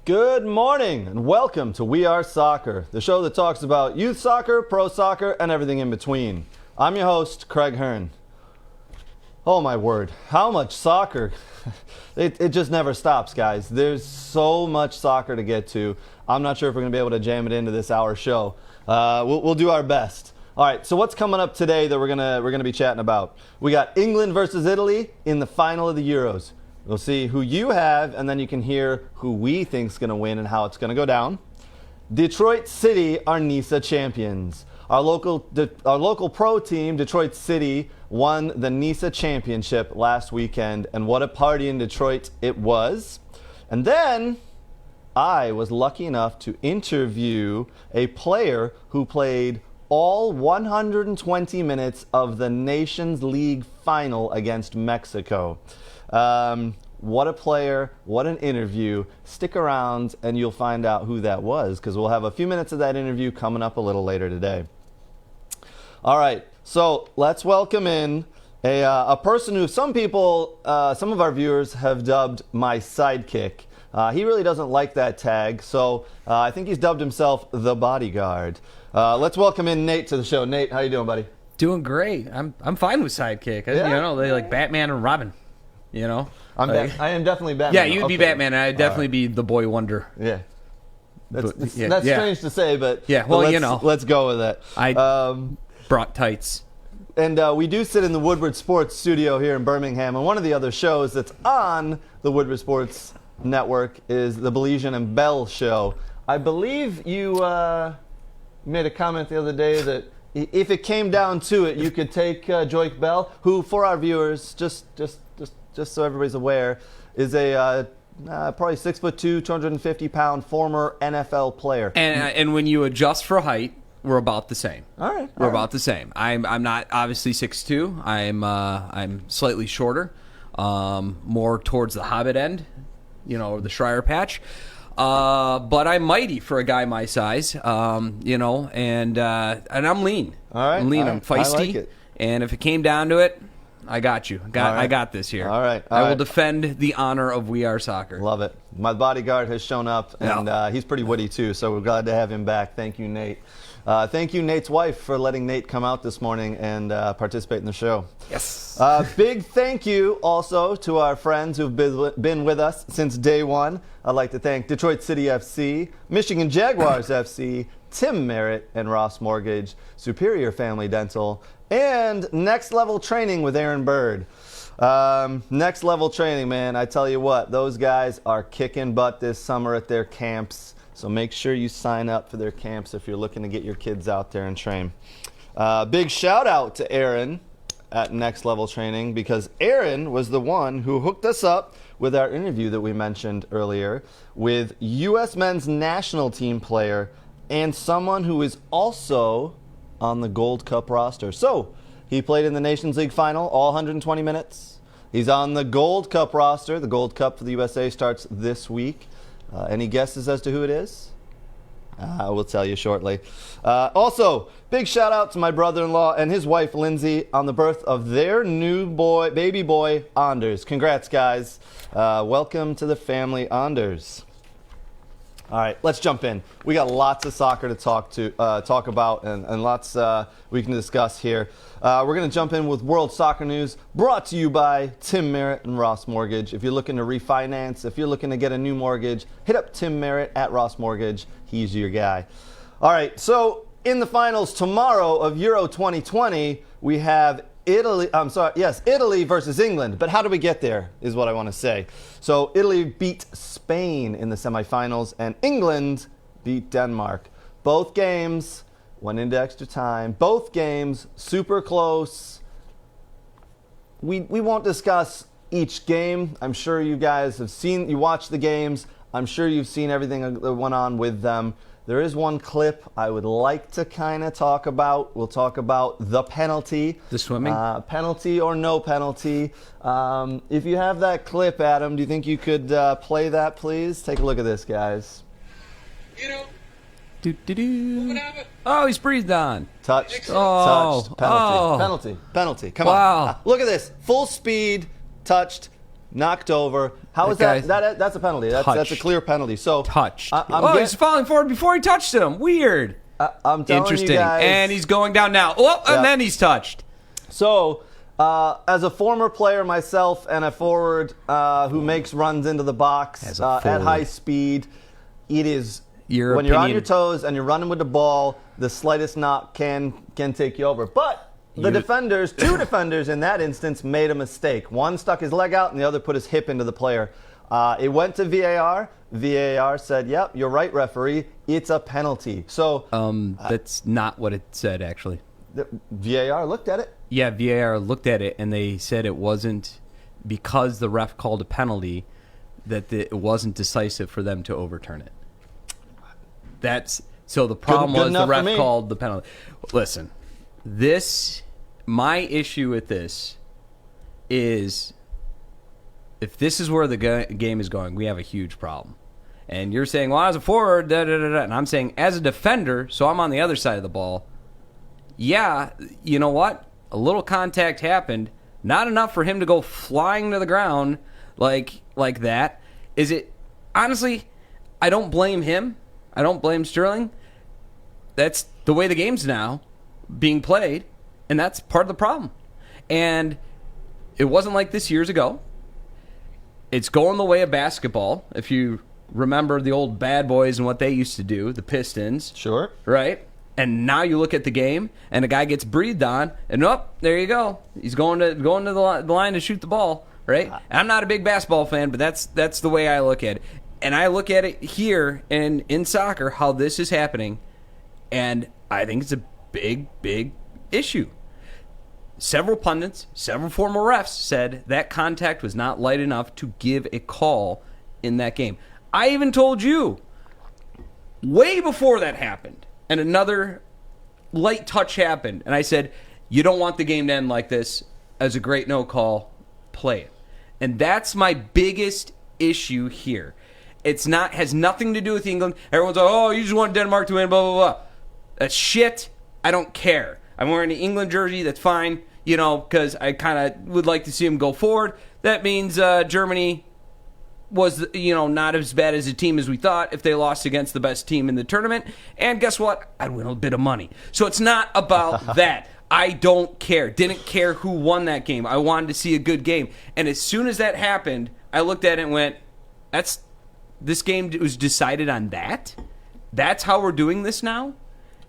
Good morning and welcome to We Are Soccer, the show that talks about youth soccer, pro soccer, and everything in between. I'm your host, Craig Hearn. Oh my word, how much soccer. It just never stops, guys. There's so much soccer to get to. I'm not sure if we're going to be able to jam it into this hour show. We'll do our best. All right, so what's coming up today that we're gonna be chatting about? We got England versus Italy in the final of the Euros. We'll see who you have, and then you can hear who we think's going to win and how it's going to go down. Detroit City are NISA champions. Our local pro team, Detroit City, won the NISA championship last weekend, and what a party in Detroit it was. And then I was lucky enough to interview a player who played all 120 minutes of the Nations League final against Mexico. What a player, what an interview. Stick around and you'll find out who that was, because we'll have a few minutes of that interview coming up a little later today. All right, so let's welcome in a person who some of our viewers have dubbed my sidekick. He really doesn't like that tag, so I think he's dubbed himself the bodyguard. Let's welcome in Nate to the show. Nate, how you doing, buddy? Doing great. I'm fine with sidekick. Yeah. You know, they like Batman and Robin. You know, I am definitely Batman. Yeah, you'd be Batman, and I'd definitely be the Boy Wonder. Yeah. That's yeah. strange to say, but yeah. Well, let's go with that. I brought tights. And we do sit in the Woodward Sports studio here in Birmingham, and one of the other shows that's on the Woodward Sports Network is the Belizean and Bell show. I believe you made a comment the other day that if it came down to it, you could take Joik Bell, who, for our viewers, just so everybody's aware, is a probably 6'2", 250-pound former NFL player. And when you adjust for height, we're about the same. All right, we're about the same. I'm not obviously 6'2". I'm slightly shorter, more towards the Hobbit end, or the Schreier patch. But I'm mighty for a guy my size, and I'm lean. All right, I'm lean. All right. I'm feisty. I like it. And if it came down to it, I got you. I got this here. All right. I will defend the honor of We Are Soccer. Love it. My bodyguard has shown up, and he's pretty witty too, so we're glad to have him back. Thank you, Nate. Thank you, Nate's wife, for letting Nate come out this morning and participate in the show. Yes. Big thank you also to our friends who've been with us since day one. I'd like to thank Detroit City FC, Michigan Jaguars FC, Tim Merritt and Ross Mortgage, Superior Family Dental, and Next Level Training with Aaron Bird. Next Level Training, man, I tell you what, those guys are kicking butt this summer at their camps. So make sure you sign up for their camps if you're looking to get your kids out there and train. Big shout out to Aaron at Next Level Training, because Aaron was the one who hooked us up with our interview that we mentioned earlier with U.S. men's national team player and someone who is also on the Gold Cup roster. So he played in the Nations League final, all 120 minutes. He's on the Gold Cup roster. The Gold Cup for the USA starts this week. Any guesses as to who it is? I will tell you shortly. Also, big shout out to my brother-in-law and his wife, Lindsay, on the birth of their new baby boy, Anders. Congrats, guys. Welcome to the family, Anders. All right, let's jump in. We got lots of soccer to talk about and lots we can discuss here. We're going to jump in with World Soccer News, brought to you by Tim Merritt and Ross Mortgage. If you're looking to refinance, if you're looking to get a new mortgage, hit up Tim Merritt at Ross Mortgage. He's your guy. All right, so in the finals tomorrow of Euro 2020, we have Italy versus England. But how do we get there is what I want to say. So Italy beat Spain in the semifinals, and England beat Denmark. Both games went into extra time. Both games super close. We won't discuss each game. I'm sure you guys you watched the games. I'm sure you've seen everything that went on with them. There is one clip I would like to kind of talk about. We'll talk about the penalty. The swimming? Penalty or no penalty. If you have that clip, Adam, do you think you could play that, please? Take a look at this, guys. Oh, he's breathed on. Touched. Oh. Touched. Penalty. Oh. Penalty. Come Wow. on. Look at this. Full speed. Touched. knocked over. How is That that? That's a penalty. That's a clear penalty. So touched. He's falling forward before he touched him. Weird. I'm telling Interesting. you guys. And he's going down now. And then he's touched. So, as a former player myself and a forward who makes runs into the box at high speed, it is when you're on your toes and you're running with the ball, the slightest knock can take you over. But the defenders, two defenders in that instance, made a mistake. One stuck his leg out and the other put his hip into the player. It went to VAR. VAR said, "Yep, you're right, referee. It's a penalty." So that's not what it said, actually. The VAR looked at it. Yeah, VAR looked at it and they said it wasn't because the ref called a penalty that it wasn't decisive for them to overturn it. So the problem was the ref called the penalty. Listen, my issue with this is if this is where the game is going, we have a huge problem. And you're saying, well, as a forward, and I'm saying as a defender, so I'm on the other side of the ball. Yeah, you know what? A little contact happened. Not enough for him to go flying to the ground like that. Is it? Honestly, I don't blame him. I don't blame Sterling. That's the way the game's now being played, and that's part of the problem. And it wasn't like this years ago. It's going the way of basketball. If you remember the old bad boys and what they used to do, the Pistons. Sure. Right? And now you look at the game, and a guy gets breathed on, and there you go. He's going to the line to shoot the ball, right? I'm not a big basketball fan, but that's the way I look at it. And I look at it here in soccer, how this is happening, and I think it's a big, big issue. Several pundits, several former refs said that contact was not light enough to give a call in that game. I even told you, way before that happened, and another light touch happened, and I said, you don't want the game to end like this. As a great no call, play it. And that's my biggest issue here. Has nothing to do with England. Everyone's like, oh, you just want Denmark to win, blah, blah, blah. That's shit. I don't care. I'm wearing the England jersey. That's fine, because I kind of would like to see them go forward. That means Germany was, not as bad as a team as we thought if they lost against the best team in the tournament. And guess what? I'd win a bit of money. So it's not about that. I don't care. Didn't care who won that game. I wanted to see a good game. And as soon as that happened, I looked at it and went, this game was decided on that? That's how we're doing this now?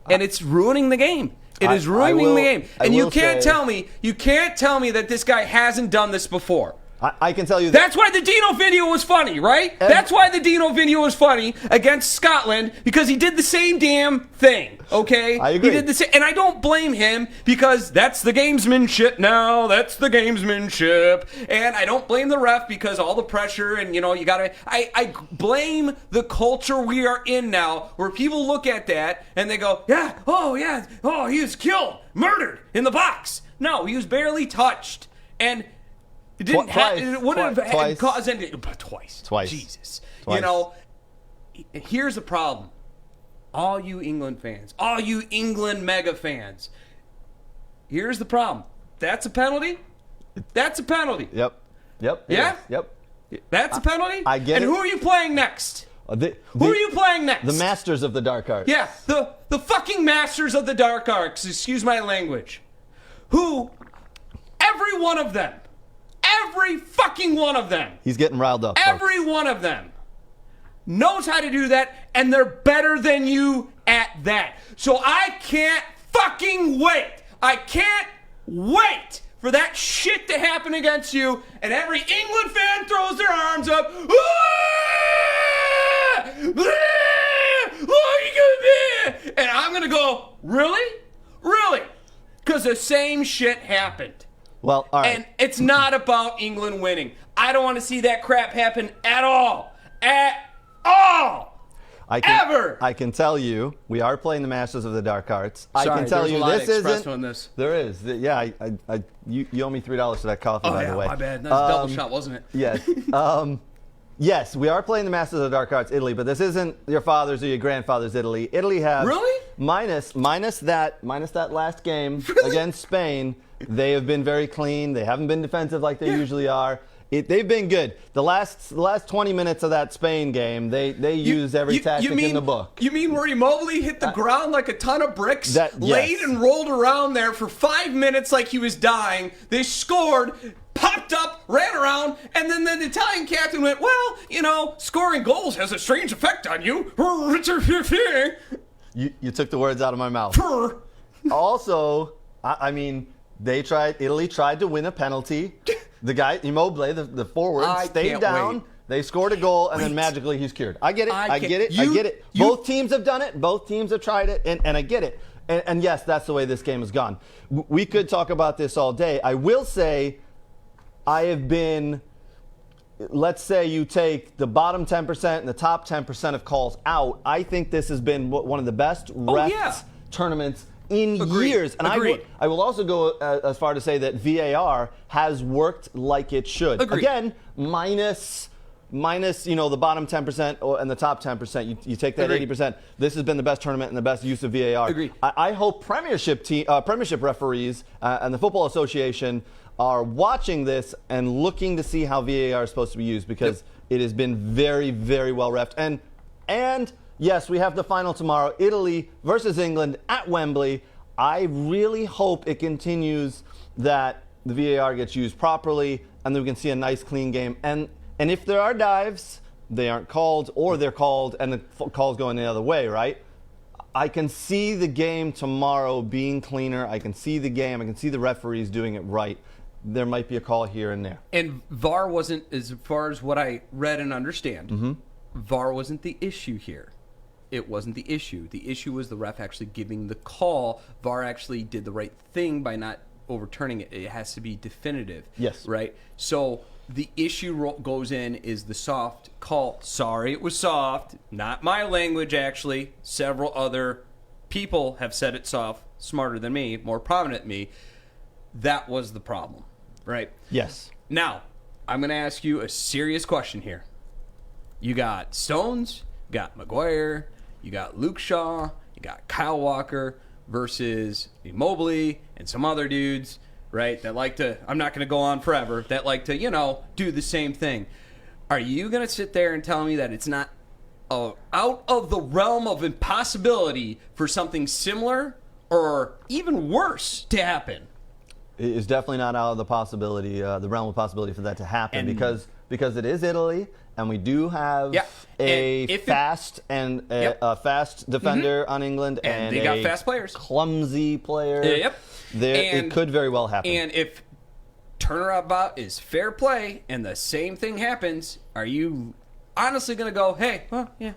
And it's ruining the game. It is ruining the game. And you can't tell me that this guy hasn't done this before. I can tell you that's why the Dino video was funny, right? That's why the Dino video was funny against Scotland, because he did the same damn thing, okay? I agree. He did the same, and I don't blame him because that's the gamesmanship now. That's the gamesmanship. And I don't blame the ref because all the pressure and, you got to... I blame the culture we are in now where people look at that and they go, oh, he was killed, murdered in the box. No, he was barely touched. And... It didn't it wouldn't have caused anything. But twice. Jesus. Twice. Here's the problem. All you England fans, all you England mega fans, here's the problem. That's a penalty? That's a penalty. Yep. Yeah? Yep. That's a penalty? I get it. And who are you playing next? Who are you playing next? The masters of the dark arts. Yeah, the fucking masters of the dark arts, excuse my language. Who, every one of them, every fucking one of them. He's getting riled up. Every one of them knows how to do that, and they're better than you at that. So I can't fucking wait. I can't wait for that shit to happen against you, and every England fan throws their arms up. And I'm going to go, really? Really? Because the same shit happened. Well, all right. And it's not about England winning. I don't want to see that crap happen at all. At all. Ever. I can tell you, we are playing the Masters of the Dark Arts. Sorry, I can tell you, this isn't. On this. There is. Yeah, you owe me $3 for that coffee, by the way. My bad. That was a double shot, wasn't it? Yes. Yes, we are playing the Masters of the Dark Arts, Italy, but this isn't your father's or your grandfather's Italy. Italy has minus that last game against Spain. They have been very clean. They haven't been defensive like they usually are. They've been good. The last 20 minutes of that Spain game, they use every tactic in the book. You mean where Immobile hit the ground like a ton of bricks, laid Yes. and rolled around there for 5 minutes like he was dying. They scored, popped up, ran around, and then the Italian captain went, well, scoring goals has a strange effect on you. You took the words out of my mouth. Also, I mean, Italy tried to win a penalty. The guy, Immobile, the forward, stayed down. Wait. They scored a goal, and then magically he's cured. I get it. I get it. Both teams have done it. Both teams have tried it, and I get it. And yes, that's the way this game has gone. We could talk about this all day. I will say I have been, let's say you take the bottom 10% and the top 10% of calls out. I think this has been one of the best refs tournaments in years. And I will also go as far to say that VAR has worked like it should. Again, minus the bottom 10% and the top 10%. You take that 80%. This has been the best tournament and the best use of VAR. I hope Premiership referees and the Football Association are watching this and looking to see how VAR is supposed to be used, because it has been very, very well reffed. And yes, we have the final tomorrow, Italy versus England at Wembley. I really hope it continues that the VAR gets used properly and that we can see a nice, clean game. And if there are dives, they aren't called, or they're called and the call's going the other way, right? I can see the game tomorrow being cleaner. I can see the game. I can see the referees doing it right. There might be a call here and there. And VAR wasn't, as far as what I read and understand, VAR wasn't the issue here. It wasn't the issue. The issue was the ref actually giving the call. VAR actually did the right thing by not overturning it. It has to be definitive. Yes. Right? So the issue goes in is the soft call. Sorry, it was soft. Not my language, actually. Several other people have said it soft, smarter than me, more prominent than me. That was the problem. Right? Yes. Now, I'm going to ask you a serious question here. You got Stones, you got Maguire, you got Luke Shaw, you got Kyle Walker versus Immobile and some other dudes, right, that like to, I'm not going to go on forever, that like to, do the same thing. Are you going to sit there and tell me that it's not out of the realm of impossibility for something similar or even worse to happen? It is definitely not out of the possibility, the realm of possibility for that to happen, because it is Italy, and we do have a fast defender on England, and they got fast players, clumsy player. It could very well happen. And if turnabout is fair play, and the same thing happens, are you honestly going to go, hey, well, yeah.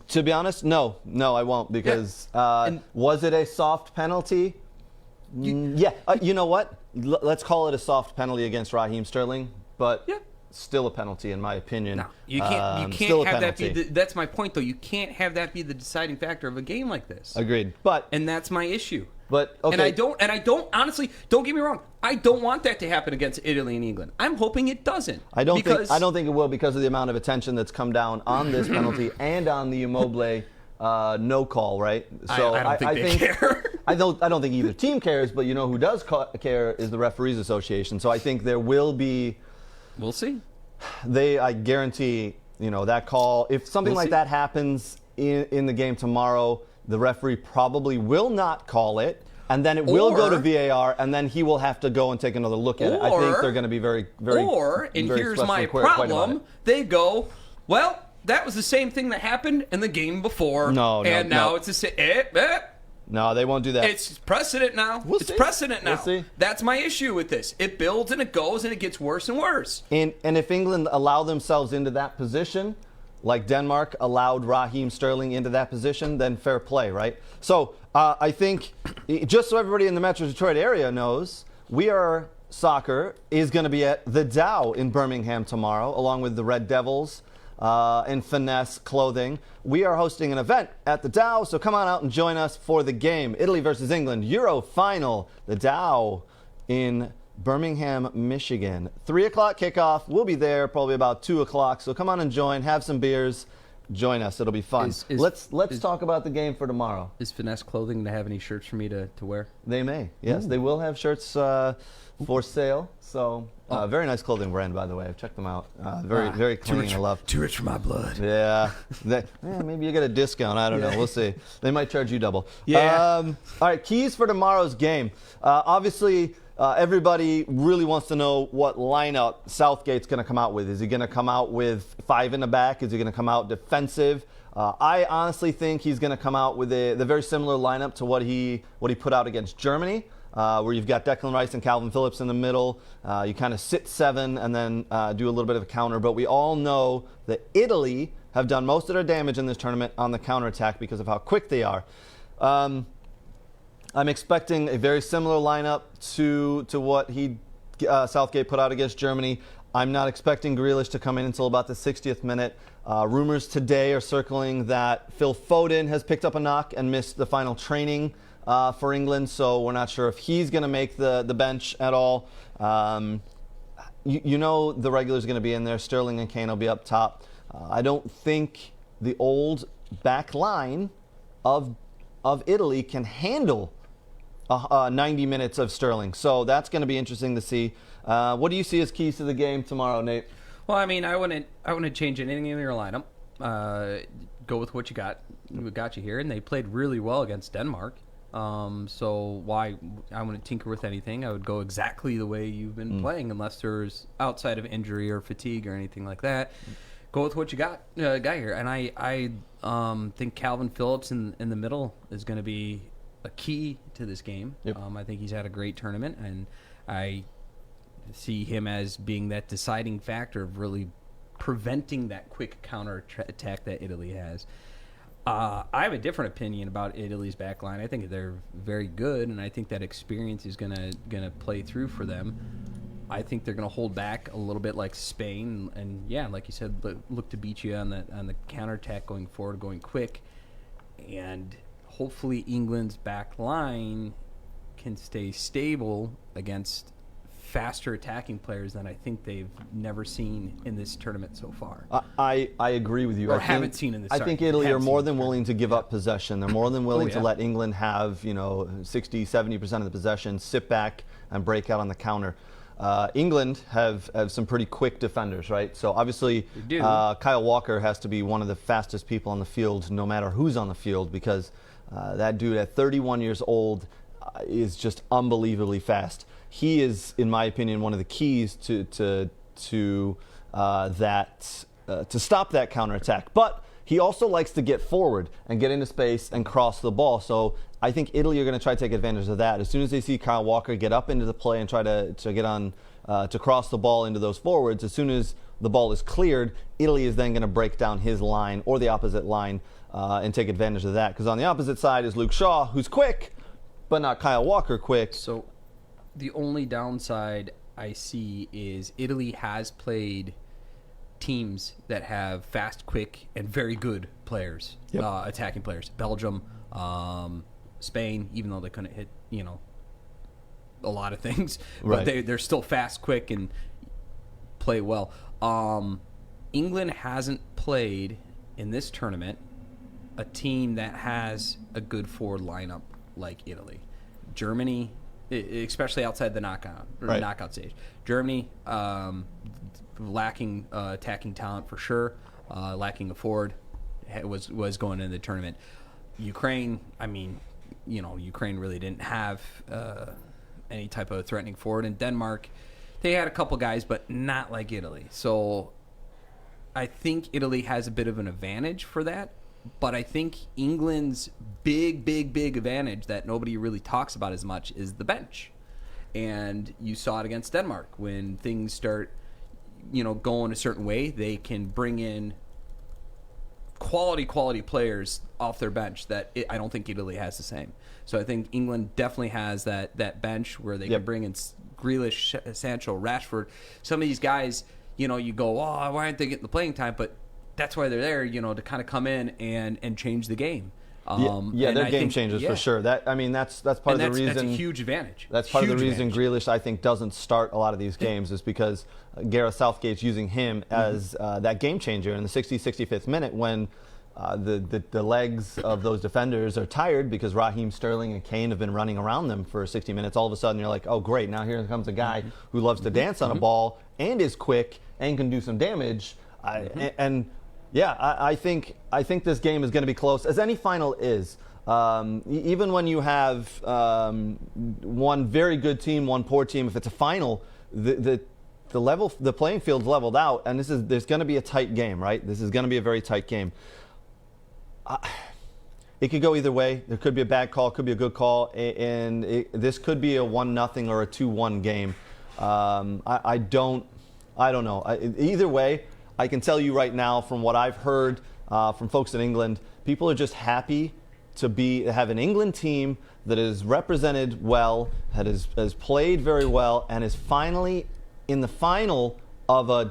To be honest, no, I won't, because was it a soft penalty? You know what? Let's call it a soft penalty against Raheem Sterling, but still a penalty in my opinion. No, you can't have that be. That's my point, though. You can't have that be the deciding factor of a game like this. Agreed. And that's my issue. But okay. And I don't honestly. Don't get me wrong. I don't want that to happen against Italy and England. I'm hoping it doesn't. I don't think it will, because of the amount of attention that's come down on this penalty and on the Immobile no call, right? So I don't think they care. I don't think either team cares, but who does care is the Referees Association. So I think there will be. We'll see. I guarantee, that call. If something like that happens in the game tomorrow, the referee probably will not call it, and then it will go to VAR, and then he will have to go and take another look at it. I think they're going to be very, very. And here's my problem: they go, well, that was the same thing that happened in the game before. No, now it's the same. No, they won't do that. It's precedent now. We'll see. Precedent now. We'll see. That's my issue with this. It builds and it goes and it gets worse and worse. And if England allow themselves into that position, like Denmark allowed Raheem Sterling into that position, then fair play, right? So I think, just so everybody in the Metro Detroit area knows, soccer is going to be at the Dow in Birmingham tomorrow, along with the Red Devils. And Finesse Clothing. We are hosting an event at the Dow, so come on out and join us for the game. Italy versus England, Euro Final, the Dow in Birmingham, Michigan. 3 o'clock kickoff. We'll be there probably about 2 o'clock, so come on and join, have some beers, join us. It'll be fun. Let's talk about the game for tomorrow. Is Finesse Clothing to have any shirts for me to wear? They may. Yes, they will have shirts for sale. So very nice clothing brand, by the way. I've checked them out. Very clean. I love. Too rich for my blood. Yeah. Maybe you get a discount. I don't know. We'll see. They might charge you double. Yeah. All right. Keys for tomorrow's game. Obviously. Everybody really wants to know what lineup Southgate's going to come out with. Is he going to come out with 5 in the back? Is he going to come out defensive? I honestly think he's going to come out with the very similar lineup to what he put out against Germany, where you've got Declan Rice and Calvin Phillips in the middle. You kind of sit 7 and then do a little bit of a counter. But we all know that Italy have done most of their damage in this tournament on the counterattack because of how quick they are. I'm expecting a very similar lineup to what Southgate put out against Germany. I'm not expecting Grealish to come in until about the 60th minute. Rumors today are circling that Phil Foden has picked up a knock and missed the final training for England, so we're not sure if he's going to make the bench at all. You know the regulars are going to be in there. Sterling and Kane will be up top. I don't think the old back line of Italy can handle 90 minutes of Sterling. So that's going to be interesting to see. What do you see as keys to the game tomorrow, Nate? Well, I mean, I wouldn't change anything in your lineup. Go with what you got. We got you here, and they played really well against Denmark. So why I wouldn't tinker with anything. I would go exactly the way you've been playing, unless there's outside of injury or fatigue or anything like that. Go with what you got here, and I think Calvin Phillips in the middle is going to be a key to this game. Yep. I think he's had a great tournament, and I see him as being that deciding factor of really preventing that quick counter attack that Italy has. I have a different opinion about Italy's back line. I think they're very good, and I think that experience is gonna play through for them. I think they're going to hold back a little bit like Spain, and yeah, like you said, look to beat you on the counterattack going forward, going quick, and hopefully England's back line can stay stable against faster attacking players than I think they've never seen in this tournament so far. I agree with you. Or haven't seen in this. I think Italy are more than willing to give up possession. They're more than willing to let England have 60, 70% of the possession, sit back and break out on the counter. England have some pretty quick defenders, right? So obviously Kyle Walker has to be one of the fastest people on the field no matter who's on the field, because that dude at 31 years old is just unbelievably fast. He is, in my opinion, one of the keys to stop that counterattack. But he also likes to get forward and get into space and cross the ball. So I think Italy are going to try to take advantage of that. As soon as they see Kyle Walker get up into the play and try to get on to cross the ball into those forwards, as soon as the ball is cleared, Italy is then going to break down his line or the opposite line and take advantage of that. Because on the opposite side is Luke Shaw, who's quick, but not Kyle Walker quick. So the only downside I see is Italy has played teams that have fast, quick, and very good players, attacking players. Belgium, Spain, even though they couldn't hit, a lot of things, but they're still fast, quick, and play well. England hasn't played in this tournament a team that has a good forward lineup like Italy. Germany, especially outside the knockout stage. Germany, lacking attacking talent for sure, lacking a forward, was going into the tournament. Ukraine, Ukraine really didn't have any type of threatening forward. And Denmark, they had a couple guys, but not like Italy. So I think Italy has a bit of an advantage for that. But I think England's big advantage that nobody really talks about as much is the bench. And you saw it against Denmark. When things start, going a certain way, they can bring in quality players off their bench that I don't think Italy has the same. So I think England definitely has that bench where they can bring in Grealish, Sancho, Rashford. Some of these guys, you go, why aren't they getting the playing time? But that's why they're there, to kind of come in and change the game. They're game changers for sure. That's part of the reason. That's a huge advantage. That's part of the reason Grealish, I think, doesn't start a lot of these games is because Gareth Southgate's using him as that game changer in the 65th minute when the legs of those defenders are tired because Raheem Sterling and Kane have been running around them for 60 minutes. All of a sudden, you're like, oh, great, now here comes a guy who loves to dance on a ball and is quick and can do some damage. I think this game is going to be close, as any final is. Even when you have one very good team, one poor team, if it's a final, the playing field's leveled out, and there's going to be a tight game, right? This is going to be a very tight game. It could go either way. There could be a bad call, could be a good call, and this could be a 1-0 or a 2-1 game. I don't know. Either way, I can tell you right now from what I've heard from folks in England, people are just happy to have an England team that is represented well, that has played very well, and is finally in the final of a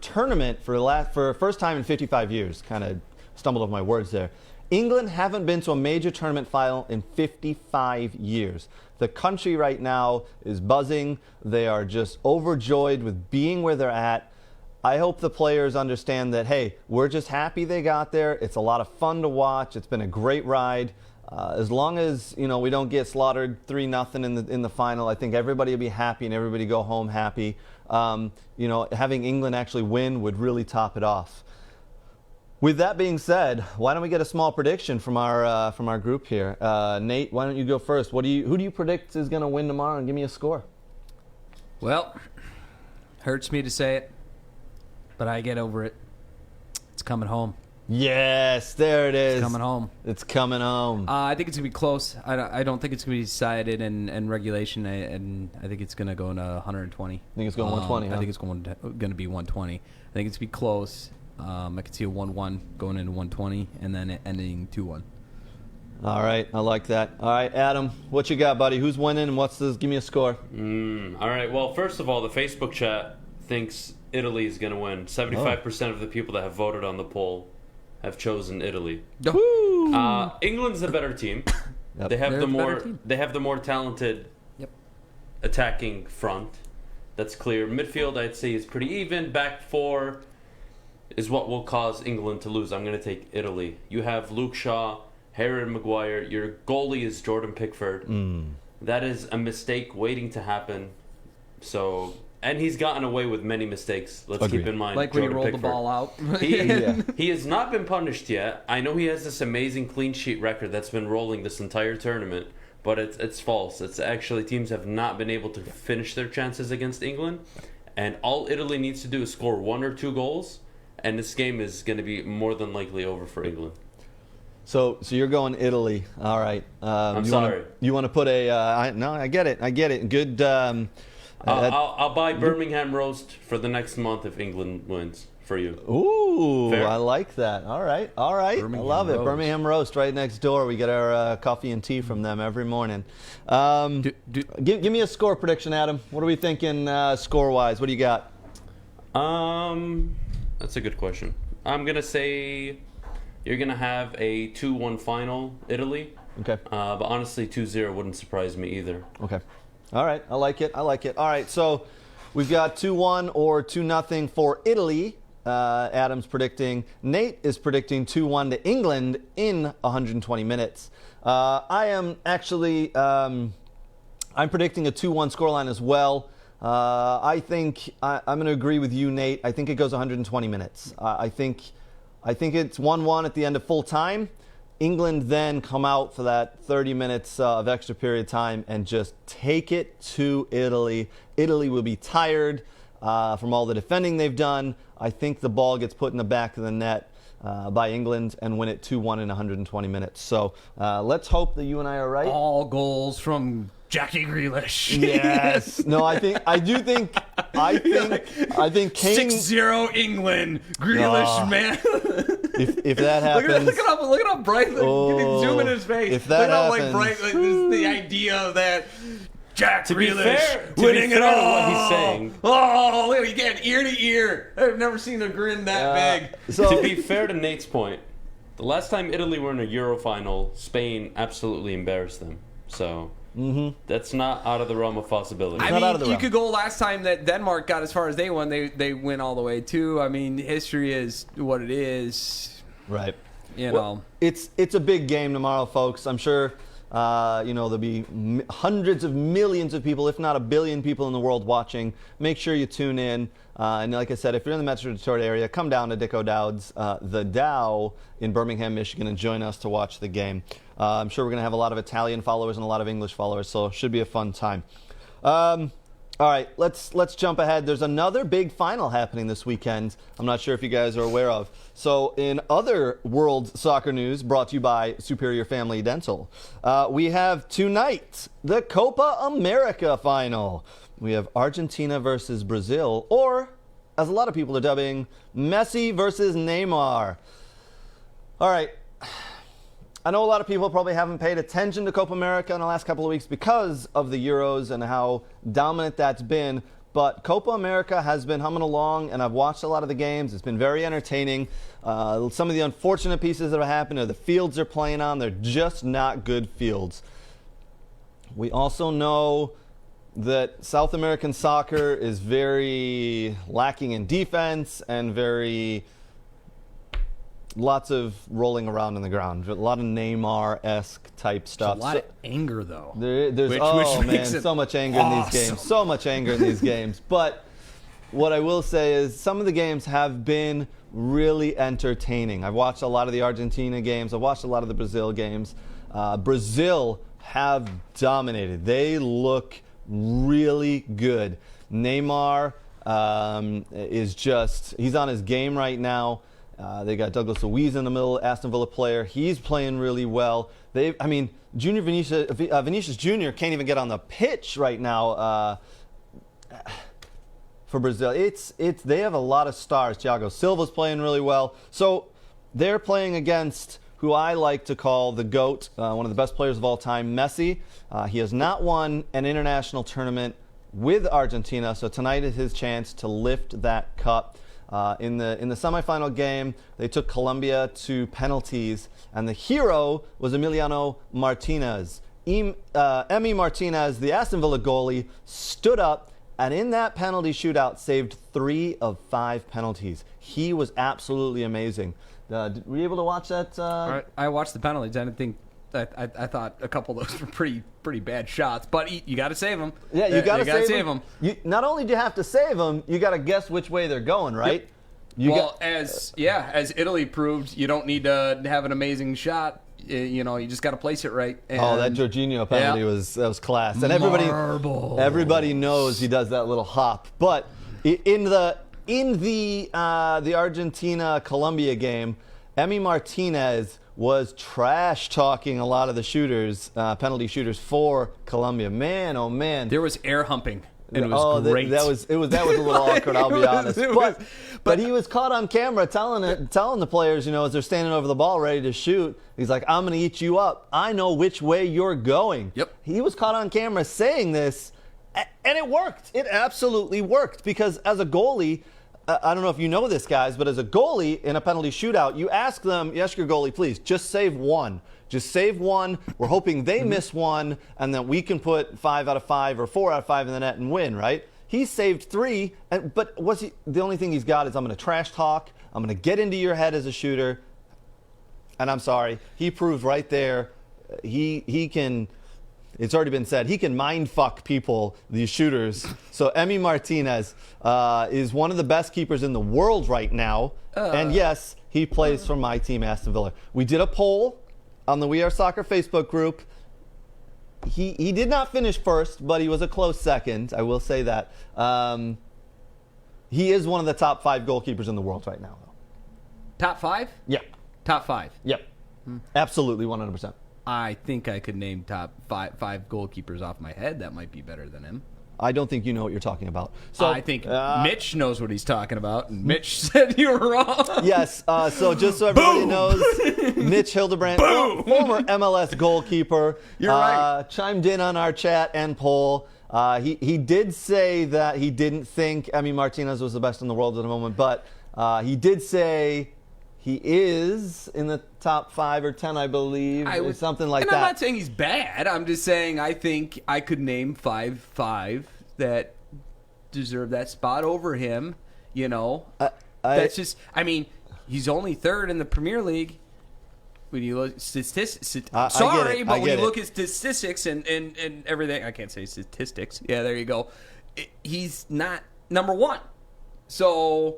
tournament for the first time in 55 years. Kind of stumbled over my words there. England haven't been to a major tournament final in 55 years. The country right now is buzzing. They are just overjoyed with being where they're at. I hope the players understand that, hey, we're just happy they got there. It's a lot of fun to watch. It's been a great ride. As long as we don't get slaughtered 3-0 in the final, I think everybody will be happy and everybody go home happy. Having England actually win would really top it off. With that being said, why don't we get a small prediction from our group here? Nate, why don't you go first? Who do you predict is going to win tomorrow, and give me a score? Well, hurts me to say it, but I get over it. It's coming home. Yes, there it is. It's coming home. It's coming home. I think it's going to be close. I don't think it's going to be decided in regulation, and I think it's going to go into 120. I think it's going 120, huh? I think it's going to be 120. I think it's going to be close. I could see a 1-1 going into 120 and then it ending 2-1. All right, I like that. All right, Adam, what you got, buddy? Who's winning and what's this? Give me a score. All right, well, first of all, the Facebook chat thinks Italy is going to win. 75% of the people that have voted on the poll have chosen Italy. England's the better team. Yep. They have the more talented attacking front. That's clear. Midfield, I'd say, is pretty even. Back four is what will cause England to lose. I'm going to take Italy. You have Luke Shaw, Harry Maguire. Your goalie is Jordan Pickford. That is a mistake waiting to happen. And he's gotten away with many mistakes. Let's keep in mind. Like Jordan when he rolled Pickford. the ball out. He has not been punished yet. I know he has this amazing clean sheet record that's been rolling this entire tournament, but it's false. It's actually teams have not been able to finish their chances against England, and all Italy needs to do is score 1 or 2 goals, and this game is going to be more than likely over for England. So you're going Italy. All right. I'm sorry. You want to put no, I get it. Good. I'll buy Birmingham roast for the next month if England wins for you. Ooh, Fair? I like that. All right. I love it. Birmingham roast right next door. We get our coffee and tea from them every morning. Give me a score prediction, Adam. What are we thinking score-wise? What do you got? That's a good question. I'm going to say you're going to have a 2-1 final, Italy. Okay. But honestly, 2-0 wouldn't surprise me either. Okay. All right. I like it. All right. So we've got 2-1 or 2-0 for Italy. Adam's predicting. Nate is predicting 2-1 to England in 120 minutes. I am actually I'm predicting a 2-1 scoreline as well. I think I'm going to agree with you, Nate. I think it goes 120 minutes. I think it's 1-1 at the end of full time. England then come out for that 30 minutes of extra period time and just take it to Italy. Italy will be tired from all the defending they've done. I think the ball gets put in the back of the net by England and win it 2-1 in 120 minutes. So let's hope that you and I are right. All goals from Jackie Grealish. Yes. No, I think Kane 6-0 England. Grealish, man. If that happens, look at how bright. Zoom in his face. If that happens, how bright. This is the idea that Jack Grealish winning it all. What he's saying. Oh, look, again, ear to ear. I've never seen a grin that big. To be fair to Nate's point, The last time Italy were in a Euro final, Spain absolutely embarrassed them. So that's not out of the realm of possibility. I mean, you could go last time that Denmark got as far as they won. They went all the way too. I mean, history is what it is. Right. You know, it's a big game tomorrow, folks. I'm sure there'll be hundreds of millions of people, if not a billion people in the world watching. Make sure you tune in. And like I said, if you're in the Metro Detroit area, come down to Dick O'Dowd's, the Dow in Birmingham, Michigan, and join us to watch the game. I'm sure we're going to have a lot of Italian followers and a lot of English followers, so it should be a fun time. All right, let's jump ahead. There's another big final happening this weekend. I'm not sure if you guys are aware of. So in other world soccer news brought to you by Superior Family Dental, we have tonight the Copa America Final. We have Argentina versus Brazil, or as a lot of people are dubbing, Messi versus Neymar. All right. I know a lot of people probably haven't paid attention to Copa America in the last couple of weeks because of the Euros and how dominant that's been. But Copa America has been humming along, and I've watched a lot of the games. It's been very entertaining. Some of the unfortunate pieces that have happened are the fields they're playing on. They're just not good fields. We also know that South American soccer is very lacking in defense and lots of rolling around in the ground. A lot of Neymar-esque type stuff. There's a lot of anger, though. There's so much anger in these games. So much anger in these games. But what I will say is some of the games have been really entertaining. I've watched a lot of the Argentina games. I've watched a lot of the Brazil games. Brazil have dominated. They look really good. Neymar he's on his game right now. They got Douglas Luiz in the middle, Aston Villa player. He's playing really well. Junior Vinicius Jr. can't even get on the pitch right now for Brazil. They have a lot of stars. Thiago Silva's playing really well. So they're playing against who I like to call the GOAT, one of the best players of all time, Messi. He has not won an international tournament with Argentina, so tonight is his chance to lift that cup. In the semifinal game, they took Colombia to penalties, and the hero was Emiliano Martinez. Emi Martinez, the Aston Villa goalie, stood up, and in that penalty shootout, saved 3 of 5 penalties. He was absolutely amazing. Were you able to watch that? I watched the penalties. I didn't think. I thought a couple of those were pretty bad shots, but you got to save them. Yeah, you got to save them. Not only do you have to save them, you got to guess which way they're going, right? Yep. As Italy proved, you don't need to have an amazing shot. You just got to place it right. And that Jorginho penalty was class, and everybody knows he does that little hop. But in the Argentina Colombia game, Emi Martinez was trash talking a lot of the shooters, penalty shooters for Colombia. Man, oh man, there was air humping. And it was great. That was a little awkward, I'll be honest. But he was caught on camera telling the players, as they're standing over the ball ready to shoot, he's like, I'm going to eat you up. I know which way you're going. Yep. He was caught on camera saying this, and it worked. It absolutely worked because as a goalie, I don't know if you know this, guys, but as a goalie in a penalty shootout, you ask your goalie, please, just save one. Just save one. We're hoping they miss one, and then we can put 5 out of 5 or 4 out of 5 in the net and win, right? He saved 3, but the only thing he's got is I'm going to trash talk. I'm going to get into your head as a shooter. And I'm sorry, he proved right there he can. It's already been said, he can mind fuck people, these shooters. So Emi Martinez is one of the best keepers in the world right now. And yes, he plays for my team, Aston Villa. We did a poll on the We Are Soccer Facebook group. He did not finish first, but he was a close second. I will say that. He is one of the top 5 goalkeepers in the world right now, though. Top 5? Yeah. Top 5? Yep. Absolutely, 100%. I think I could name top five goalkeepers off my head. That might be better than him. I don't think you know what you're talking about. So I think Mitch knows what he's talking about, and Mitch said you were wrong. Yes, so just so everybody knows, Mitch Hildebrand, former MLS goalkeeper, you're right. Chimed in on our chat and poll. He did say that he didn't think Emi Martinez was the best in the world at the moment, but he did say He is in the top 5 or 10, I believe, or something like that. I'm not saying he's bad. I'm just saying I think I could name five that deserve that spot over him. You know, that's just. I mean, he's only 3rd in the Premier League. When you look statistics, when you look at statistics and everything, I can't say statistics. Yeah, there you go. He's not number 1. So.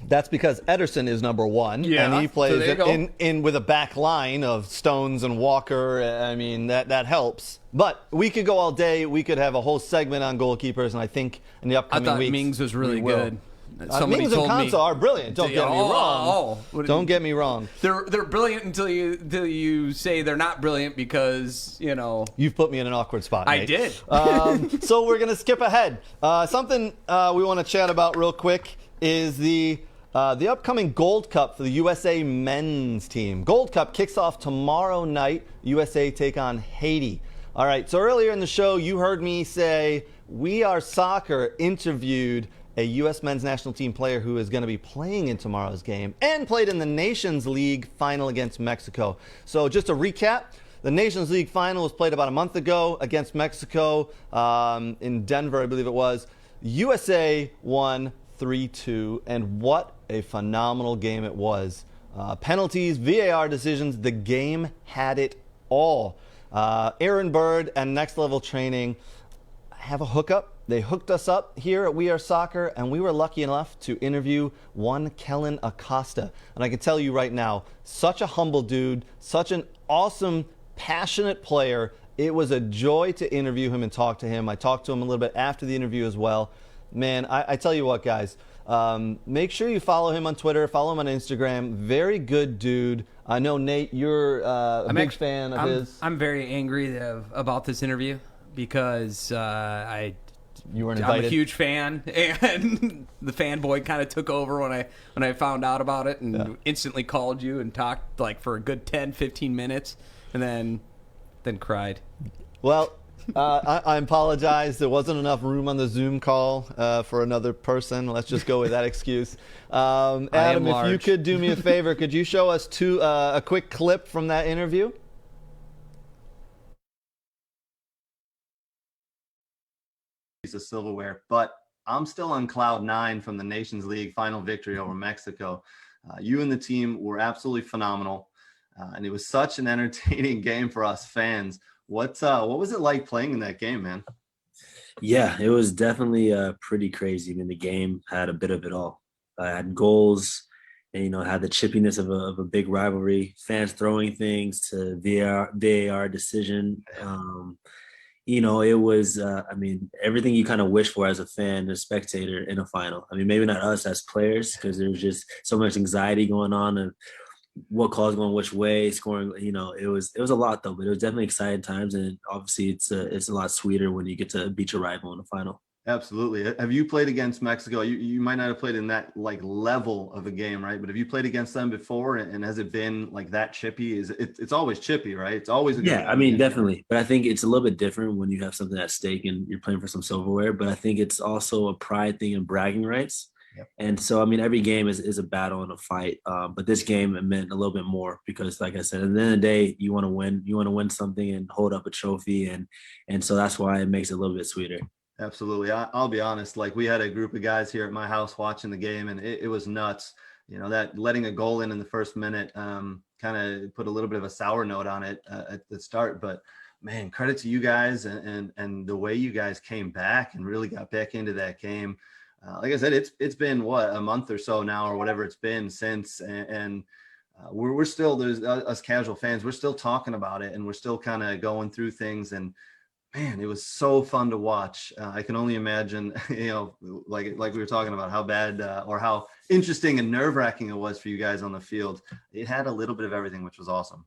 That's because Ederson is number 1, and he plays in with a back line of Stones and Walker. I mean, that helps. But we could go all day. We could have a whole segment on goalkeepers, and I think in the upcoming weeks, Mings was really good. Mings and Konsa are brilliant. Don't get me wrong. Don't get me wrong. They're brilliant until you say they're not brilliant because, you know. You've put me in an awkward spot, Nate. I did. So we're going to skip ahead. Something we want to chat about real quick is the upcoming Gold Cup for the USA men's team. Gold Cup kicks off tomorrow night. USA take on Haiti. All right, so earlier in the show, you heard me say We Are Soccer interviewed a U.S. men's national team player who is going to be playing in tomorrow's game and played in the Nations League final against Mexico. So just to recap, the Nations League final was played about a month ago against Mexico in Denver, I believe it was. USA won 3-2, and what a phenomenal game it was. Penalties, VAR decisions, the game had it all. Aaron Bird and Next Level Training have a hookup. They hooked us up here at We Are Soccer, and we were lucky enough to interview one Kellyn Acosta. And I can tell you right now, such a humble dude, such an awesome, passionate player. It was a joy to interview him and talk to him. I talked to him a little bit after the interview as well. Man, I tell you what, guys, make sure you follow him on Twitter, follow him on Instagram. Very good dude. I know, Nate, you're a big fan of his. I'm very angry about this interview because you weren't invited. I'm a huge fan, and the fanboy kind of took over when I found out about it, and instantly called you and talked like for a good 10, 15 minutes, and then cried. Well, I apologize. There wasn't enough room on the Zoom call for another person. Let's just go with that excuse. Adam, if you could do me a favor, could you show us a quick clip from that interview? Piece of silverware, but I'm still on cloud 9 from the Nations League final victory over Mexico. You and the team were absolutely phenomenal, and it was such an entertaining game for us fans. What was it like playing in that game, man? Yeah, it was definitely pretty crazy. I mean, the game had a bit of it all. Had goals, and had the chippiness of a big rivalry. Fans throwing things to VAR decision. It was, everything you kind of wish for as a fan, a spectator in a final. I mean, maybe not us as players, because there was just so much anxiety going on and what calls going which way, scoring. It was a lot though, but it was definitely exciting times, and obviously it's a lot sweeter when you get to beat your rival in the final. Absolutely. Have you played against Mexico? You might not have played in that level of a game, right? But have you played against them before? And has it been like that chippy? It's always chippy, right? It's always a good game. Definitely. But I think it's a little bit different when you have something at stake and you're playing for some silverware. But I think it's also a pride thing and bragging rights. Yep. And so, every game is a battle and a fight. But this game, it meant a little bit more because, like I said, at the end of the day, you want to win. You want to win something and hold up a trophy. And so that's why it makes it a little bit sweeter. Absolutely. I'll be honest. We had a group of guys here at my house watching the game, and it was nuts. That letting a goal in the first minute kind of put a little bit of a sour note on it at the start. But man, credit to you guys and the way you guys came back and really got back into that game. Like I said, it's been a month or so now, or whatever it's been since, and we're still, there's us casual fans, we're still talking about it, and we're still kind of going through things. And man, it was so fun to watch. I can only imagine, like we were talking about, how bad or how interesting and nerve-wracking it was for you guys on the field. It had a little bit of everything, which was awesome.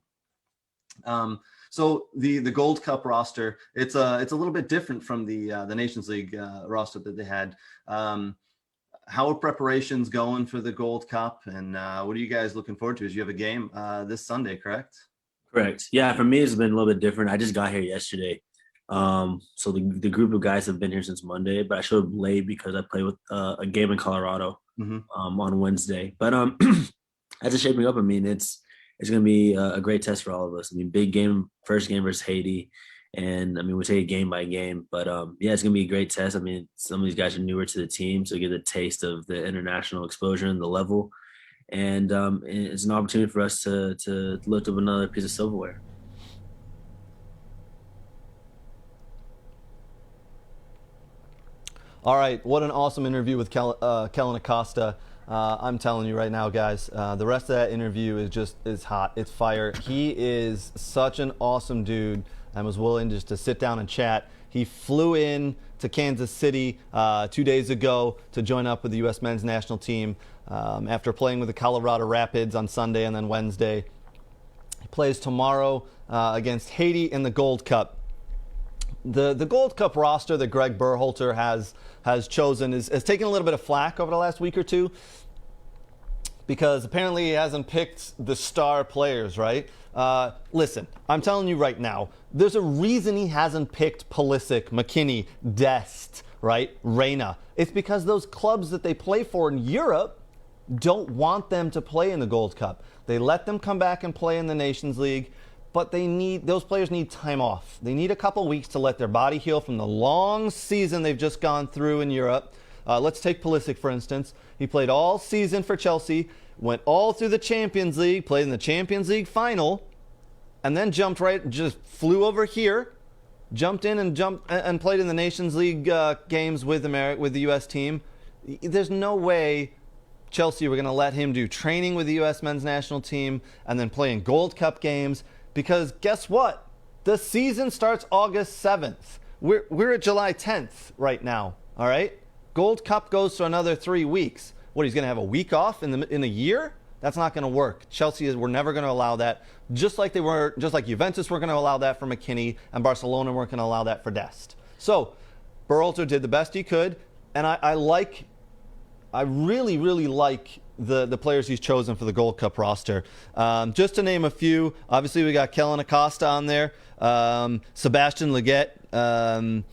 So the Gold Cup roster, it's a little bit different from the Nations League roster that they had. How are preparations going for the Gold Cup, and what are you guys looking forward to? As you have a game this Sunday, correct? Correct. Yeah, for me, it's been a little bit different. I just got here yesterday. So the group of guys have been here since Monday, but I showed up late because I played with a game in Colorado. on Wednesday. But as it's shaping up, I mean, it's going to be a great test for all of us. I mean, big game, first game versus Haiti. And I mean, we'll take it game by game, but yeah, it's gonna be a great test. I mean, some of these guys are newer to the team, so get a taste of the international exposure and the level. And it's an opportunity for us to lift up another piece of silverware. All right, what an awesome interview with Kellyn Acosta. I'm telling you right now, guys, the rest of that interview is hot. It's fire. He is such an awesome dude and was willing just to sit down and chat. He flew in to Kansas City 2 days ago to join up with the U.S. men's national team after playing with the Colorado Rapids on Sunday and then Wednesday. He plays tomorrow against Haiti in the Gold Cup. The Gold Cup roster that Greg Berhalter has chosen has taken a little bit of flack over the last week or two because apparently he hasn't picked the star players, right? Listen, I'm telling you right now, there's a reason he hasn't picked Pulisic, McKinney, Dest, right? Reyna. It's because those clubs that they play for in Europe don't want them to play in the Gold Cup. They let them come back and play in the Nations League, but those players need time off. They need a couple weeks to let their body heal from the long season they've just gone through in Europe. Let's take Pulisic, for instance. He played all season for Chelsea, went all through the Champions League, played in the Champions League final, and then just flew over here, jumped in and played in the Nations League games with the U.S. team. There's no way Chelsea were going to let him do training with the U.S. men's national team and then play in Gold Cup games because guess what? The season starts August 7th. We're at July 10th right now, all right? Gold Cup goes for another 3 weeks. What, he's going to have a week off in a year? That's not going to work. Chelsea we're never going to allow that. Just like Juventus were going to allow that for McKinney, and Barcelona weren't going to allow that for Dest. So Berhalter did the best he could, and I really, really like the players he's chosen for the Gold Cup roster. Just to name a few, obviously we got Kellyn Acosta on there, Sebastian Lletget.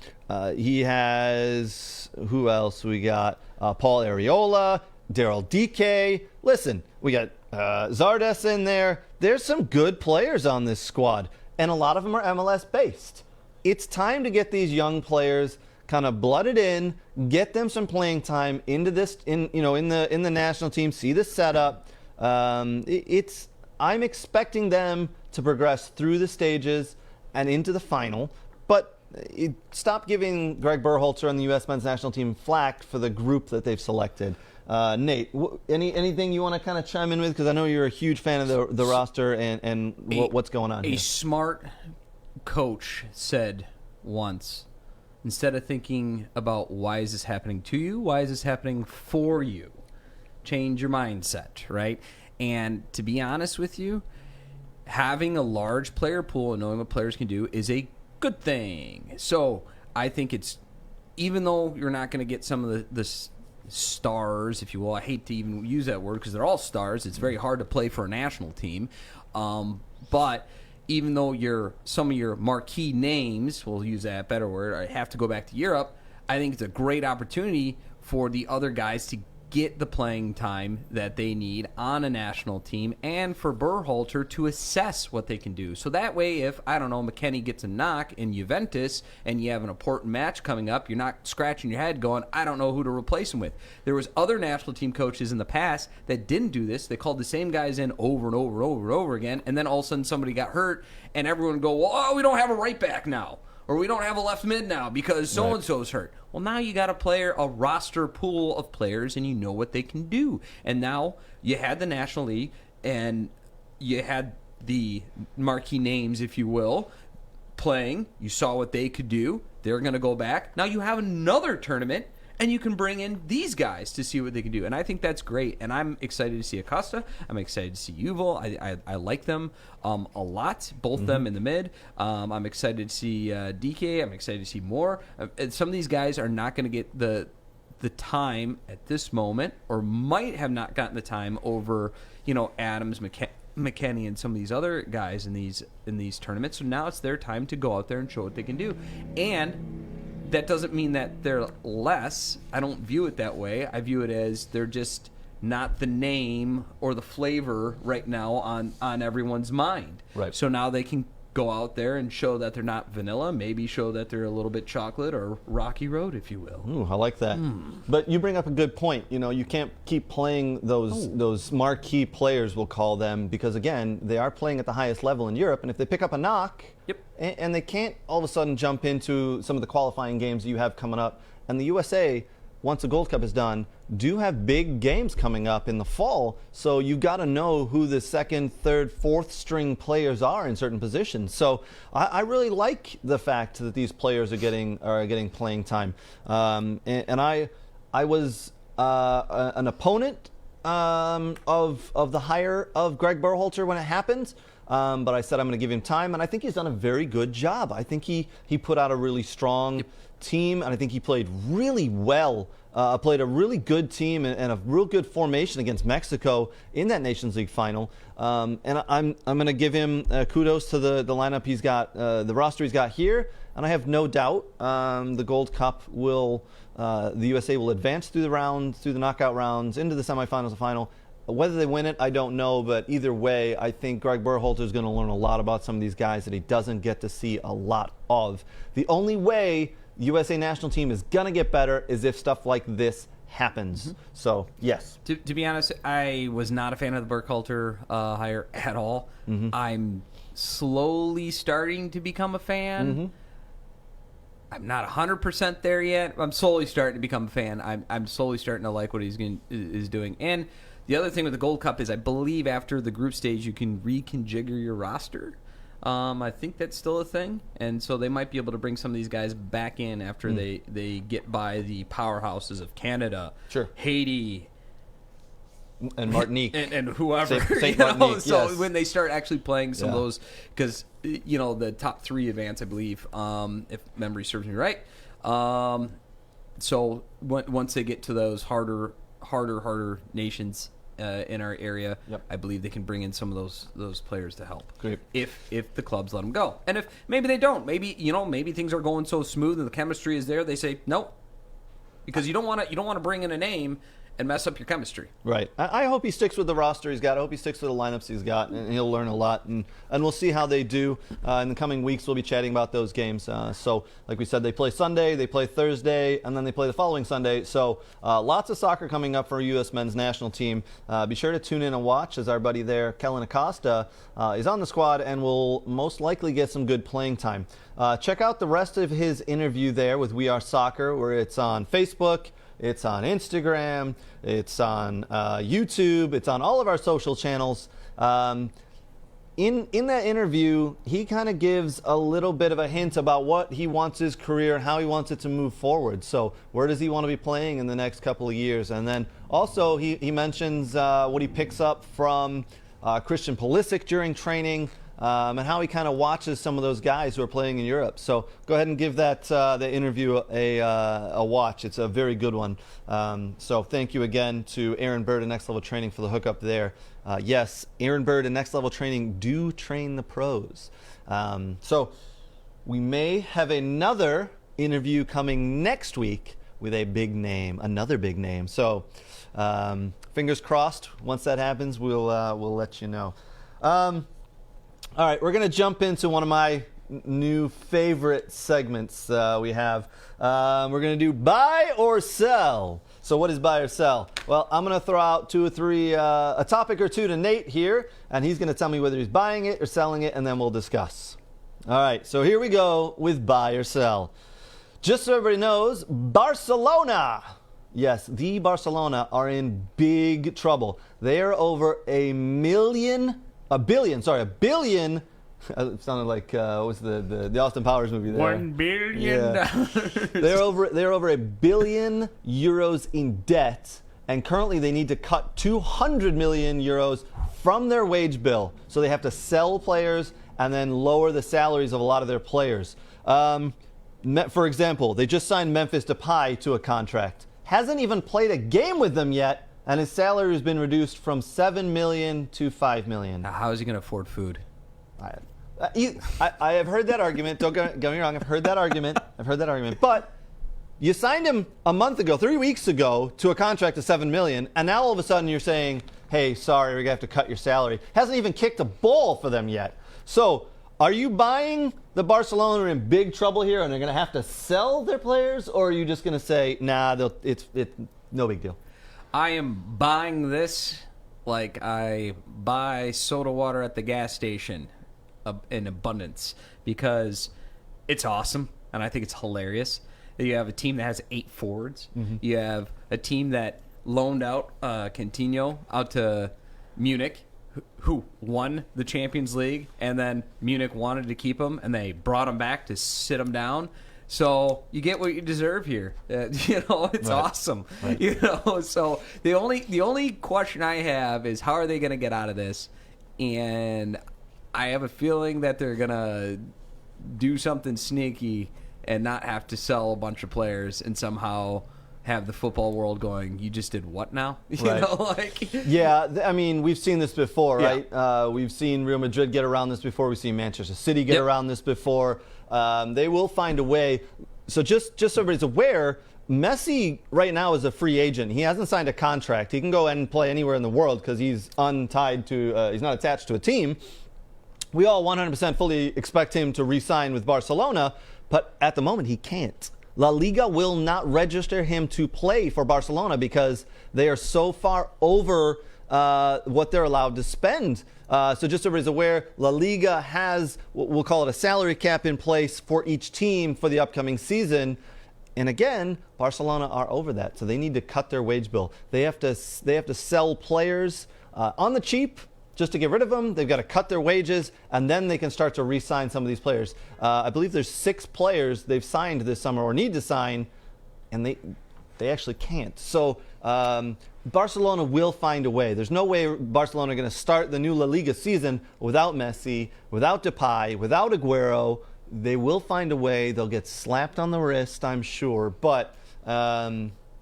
He has, who else we got? Paul Areola, Daryl Dike. Listen, we got Zardes in there. There's some good players on this squad, and a lot of them are MLS based. It's time to get these young players kind of blooded in, get them some playing time into this in the national team, see the setup. I'm expecting them to progress through the stages and into the final, but stop giving Greg Berhalter and the U.S. men's national team flack for the group that they've selected. Nate, anything you want to kind of chime in with? Because I know you're a huge fan of the roster and what's going on here. A smart coach said once, instead of thinking about why is this happening to you, why is this happening for you? Change your mindset, right? And to be honest with you, having a large player pool and knowing what players can do is a good thing. So I think it's, even though you're not going to get some of the stars, if you will, I hate to even use that word because they're all stars. It's very hard to play for a national team. But even though some of your marquee names, we'll use that better word, have to go back to Europe, I think it's a great opportunity for the other guys to get the playing time that they need on a national team and for Berhalter to assess what they can do. So that way, if, I don't know, McKinney gets a knock in Juventus and you have an important match coming up, you're not scratching your head going, I don't know who to replace him with. There was other national team coaches in the past that didn't do this. They called the same guys in over and over and over and over again, and then all of a sudden somebody got hurt and everyone would go, well, we don't have a right back now. Or we don't have a left mid now because so-and-so's hurt. Well, now you got a roster pool of players, and you know what they can do. And now you had the National League, and you had the marquee names, if you will, playing. You saw what they could do. They're going to go back. Now you have another tournament, and you can bring in these guys to see what they can do. And I think that's great. And I'm excited to see Acosta. I'm excited to see Yuval. I like them a lot, both them in the mid. I'm excited to see DK. I'm excited to see more. Some of these guys are not going to get the time at this moment, or might have not gotten the time over, Adams, McKinney, and some of these other guys in these tournaments. So now it's their time to go out there and show what they can do. And that doesn't mean that they're less. I don't view it that way. I view it as they're just not the name or the flavor right now on everyone's mind. Right. So now they can go out there and show that they're not vanilla, maybe show that they're a little bit chocolate or rocky road, if you will. Ooh, I like that. But you bring up a good point. You know, you can't keep playing those marquee players, we'll call them, because again, they are playing at the highest level in Europe, and if they pick up a knock, and they can't all of a sudden jump into some of the qualifying games that you have coming up, and the USA, once the Gold Cup is done, do have big games coming up in the fall, so you got to know who the second, third, fourth string players are in certain positions. So I really like the fact that these players are getting playing time. And I was an opponent of the hire of Greg Berhalter when it happened. But I said I'm going to give him time, and I think he's done a very good job. I think he put out a really strong team, and I think he played really well. Played a really good team and a real good formation against Mexico in that Nations League final. And I'm going to give him kudos to the lineup he's got, the roster he's got here, and I have no doubt the Gold Cup will, the USA will advance through the knockout rounds, into the semifinals and final. Whether they win it, I don't know, but either way, I think Greg Berhalter is going to learn a lot about some of these guys that he doesn't get to see a lot of. The only way the USA national team is going to get better is if stuff like this happens. So, yes. To be honest, I was not a fan of the Berhalter hire at all. I'm slowly starting to become a fan. I'm not 100% there yet. I'm slowly starting to become a fan. I'm slowly starting to like what is doing. And the other thing with the Gold Cup is I believe after the group stage you can reconfigure your roster. I think that's still a thing. And so they might be able to bring some of these guys back in after they get by the powerhouses of Canada, Haiti, and Martinique. and whoever. Saint Martinique, So yes. when they start actually playing some of those, because, the top three advance, I believe, if memory serves me right. So once they get to those harder nations in our area, I believe they can bring in some of those players to help. Great. If the clubs let them go, and if maybe they don't, maybe things are going so smooth and the chemistry is there, they say nope, because you don't want to bring in a name and mess up your chemistry. Right. I hope he sticks with the roster he's got. I hope he sticks with the lineups he's got, and he'll learn a lot. And we'll see how they do in the coming weeks. We'll be chatting about those games. So, like we said, they play Sunday, they play Thursday, and then they play the following Sunday. So, lots of soccer coming up for U.S. men's national team. Be sure to tune in and watch as our buddy there, Kellyn Acosta, is on the squad and will most likely get some good playing time. Check out the rest of his interview there with We Are Soccer, where it's on Facebook, it's on Instagram, it's on YouTube, it's on all of our social channels. In that interview, he kind of gives a little bit of a hint about what he wants his career and how he wants it to move forward. So where does he want to be playing in the next couple of years? And then also he mentions what he picks up from Christian Pulisic during training, and how he kind of watches some of those guys who are playing in Europe. So go ahead and give that interview a watch. It's a very good one. So thank you again to Aaron Bird and Next Level Training for the hookup there. Yes, Aaron Bird and Next Level Training do train the pros. So we may have another interview coming next week with a big name, another big name. So fingers crossed. Once that happens, we'll let you know. All right, we're going to jump into one of my new favorite segments we have. We're going to do buy or sell. So what is buy or sell? Well, I'm going to throw out a topic or two to Nate here, and he's going to tell me whether he's buying it or selling it, and then we'll discuss. All right, so here we go with buy or sell. Just so everybody knows, Barcelona. Yes, the Barcelona are in big trouble. They are over a billion. It sounded like what was the Austin Powers movie there? $1 billion. Yeah. They're over €1 billion in debt, and currently they need to cut €200 million from their wage bill. So they have to sell players and then lower the salaries of a lot of their players. For example, they just signed Memphis Depay to a contract. Hasn't even played a game with them yet, and his salary has been reduced from $7 million to $5 million. Now, how is he going to afford food? I have heard that argument. Don't get me wrong. I've heard that argument. But You signed him a month ago, 3 weeks ago, to a contract of $7 million, and now all of a sudden you're saying, hey, sorry, we're going to have to cut your salary. Hasn't even kicked a ball for them yet. So are you buying the Barcelona are in big trouble here and they're going to have to sell their players, or are you just going to say, nah, it's no big deal? I am buying this like I buy soda water at the gas station in abundance, because it's awesome and I think it's hilarious. You have a team that has 8 forwards. Mm-hmm. You have a team that loaned out Coutinho out to Munich, who won the Champions League, and then Munich wanted to keep him, and they brought him back to sit him down. So you get what you deserve here. It's right. Awesome. Right. So the only question I have is, how are they going to get out of this? And I have a feeling that they're going to do something sneaky and not have to sell a bunch of players and somehow have the football world going, you just did what now? Yeah, I mean, we've seen this before, right? We've seen Real Madrid get around this before. We've seen Manchester City get around this before. They will find a way. So just so everybody's aware, Messi right now is a free agent. He hasn't signed a contract. He can go and play anywhere in the world because he's untied to, he's not attached to a team. We all 100% fully expect him to re-sign with Barcelona, but at the moment he can't. La Liga will not register him to play for Barcelona because they are so far over what they're allowed to spend. So just so everybody's aware, La Liga has, we'll call it a salary cap in place for each team for the upcoming season. And again, Barcelona are over that, so they need to cut their wage bill. They have to sell players on the cheap just to get rid of them. They've got to cut their wages, and then they can start to re-sign some of these players. I believe there's 6 players they've signed this summer or need to sign, and they actually can't. So Barcelona will find a way. There's no way Barcelona are going to start the new La Liga season without Messi, without Depay, without Aguero. They will find a way. They'll get slapped on the wrist, I'm sure. But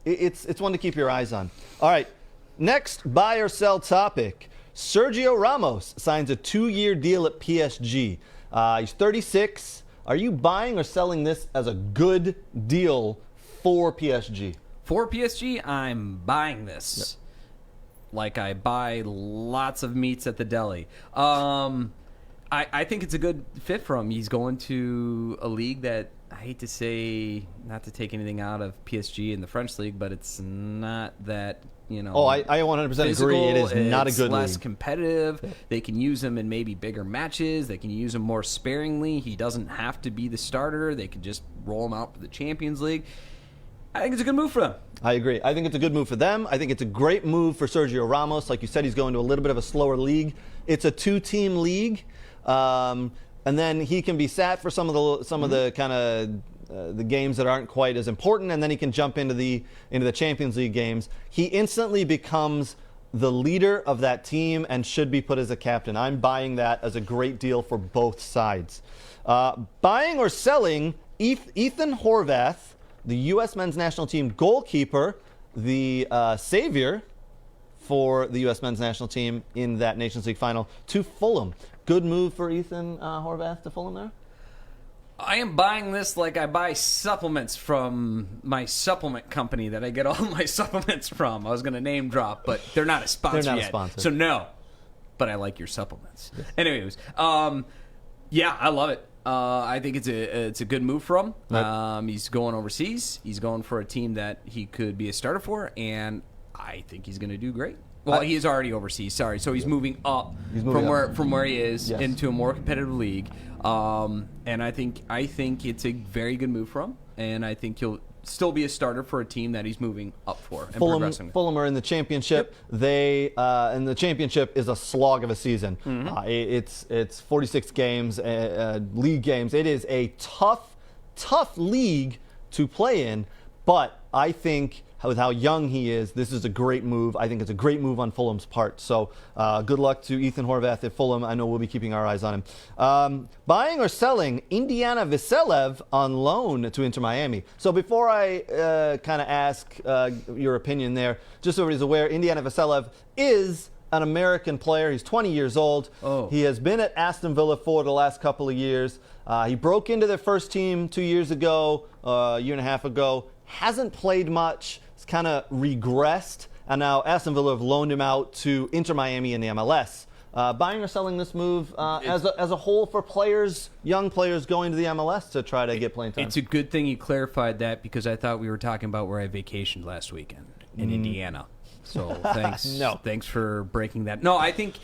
it's one to keep your eyes on. All right, next buy or sell topic. Sergio Ramos signs a 2-year deal at PSG. He's 36. Are you buying or selling this as a good deal for PSG? For PSG, I'm buying this. Yep. Like I buy lots of meats at the deli. I think it's a good fit for him. He's going to a league that, I hate to say, not to take anything out of PSG in the French league, but it's not that, I 100% physical. Agree. It is not a good league. It's less competitive. Yeah. They can use him in maybe bigger matches. They can use him more sparingly. He doesn't have to be the starter. They can just roll him out for the Champions League. I think it's a good move for them. I agree. I think it's a good move for them. I think it's a great move for Sergio Ramos. Like you said, he's going to a little bit of a slower league. It's a 2-team league. And then he can be sat for some of the kind of the games that aren't quite as important, and then he can jump into the Champions League games. He instantly becomes the leader of that team and should be put as a captain. I'm buying that as a great deal for both sides. Buying or selling Ethan Horvath, the U.S. men's national team goalkeeper, the savior for the U.S. men's national team in that Nations League final, to Fulham. Good move for Ethan Horvath to Fulham there? I am buying this like I buy supplements from my supplement company that I get all my supplements from. I was going to name drop, but they're not a sponsor They're not yet. A sponsor. So no, but I like your supplements. Yes. Anyways, yeah, I love it. I think it's a good move for him. Right. He's going overseas. He's going for a team that he could be a starter for, and I think he's going to do great. Well, he is already overseas. Sorry, so he's moving up from where he is into a more competitive league, and I think it's a very good move for him, and I think he'll still be a starter for a team that he's moving up for and progressing. Fulham are in the championship. Yep. And the championship is a slog of a season. Mm-hmm. It's 46 games, league games. It is a tough league to play in, but I think with how young he is, this is a great move. I think it's a great move on Fulham's part. So good luck to Ethan Horvath at Fulham. I know we'll be keeping our eyes on him. Buying or selling Indiana Vassilev on loan to Inter Miami. So before I kind of ask your opinion there, just so everybody's aware, Indiana Vassilev is an American player. He's 20 years old. Oh. He has been at Aston Villa for the last couple of years. He broke into their first team 2 years ago, a year and a half ago, hasn't played much. It's kind of regressed. And now Aston Villa have loaned him out to Inter Miami in the MLS. Buying or selling this move as a whole for players, young players going to the MLS to try to get playing time? It's a good thing you clarified that, because I thought we were talking about where I vacationed last weekend in Indiana. So thanks. No. Thanks for breaking that. No, I think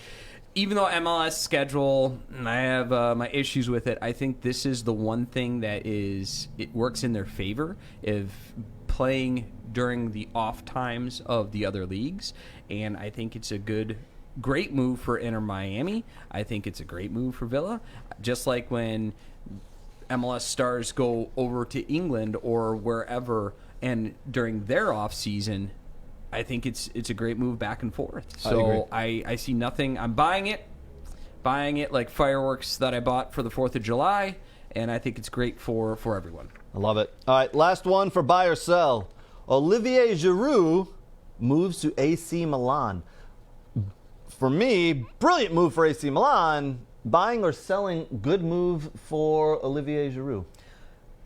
even though MLS schedule, I have my issues with it, I think this is the one thing that it works in their favor of playing during the off times of the other leagues. And I think it's a great move for Inter Miami. I think it's a great move for Villa. Just like when MLS stars go over to England or wherever, and during their off season, I think it's a great move back and forth. So I see nothing. I'm buying it like fireworks that I bought for the 4th of July, and I think it's great for everyone. I love it. All right, last one for buy or sell. Olivier Giroud moves to AC Milan. For me, brilliant move for AC Milan. Buying or selling, good move for Olivier Giroud.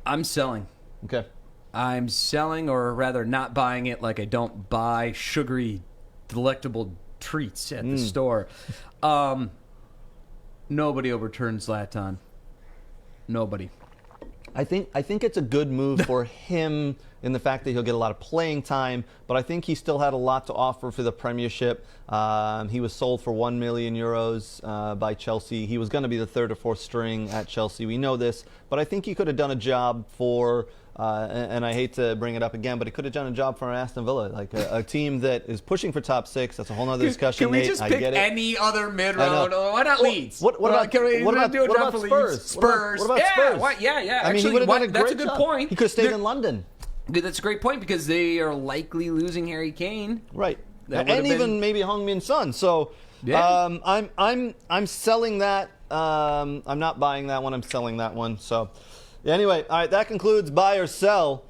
I'm selling. Okay. I'm selling, or rather not buying it, like I don't buy sugary, delectable treats at the store. Nobody overturns Zlatan. Nobody. I think it's a good move for him in the fact that he'll get a lot of playing time, but I think he still had a lot to offer for the Premiership. He was sold for €1 million by Chelsea. He was going to be the third or fourth string at Chelsea. We know this, but I think he could have done a job for, and I hate to bring it up again, but he could have done a job for Aston Villa, like a team that is pushing for top 6. That's a whole other discussion. Can we Nate, just I pick get it. any other mid-round? Why not Leeds? What about Spurs? Spurs. What about Spurs? Yeah. I mean, Actually, he would have done a great that's a good job. point. He could have stayed in London. That's a great point, because they are likely losing Harry Kane. Right. That And would have even maybe Heung-min Son. So Yeah. I'm selling that. I'm not buying that one. I'm selling that one. So anyway, all right, that concludes buy or sell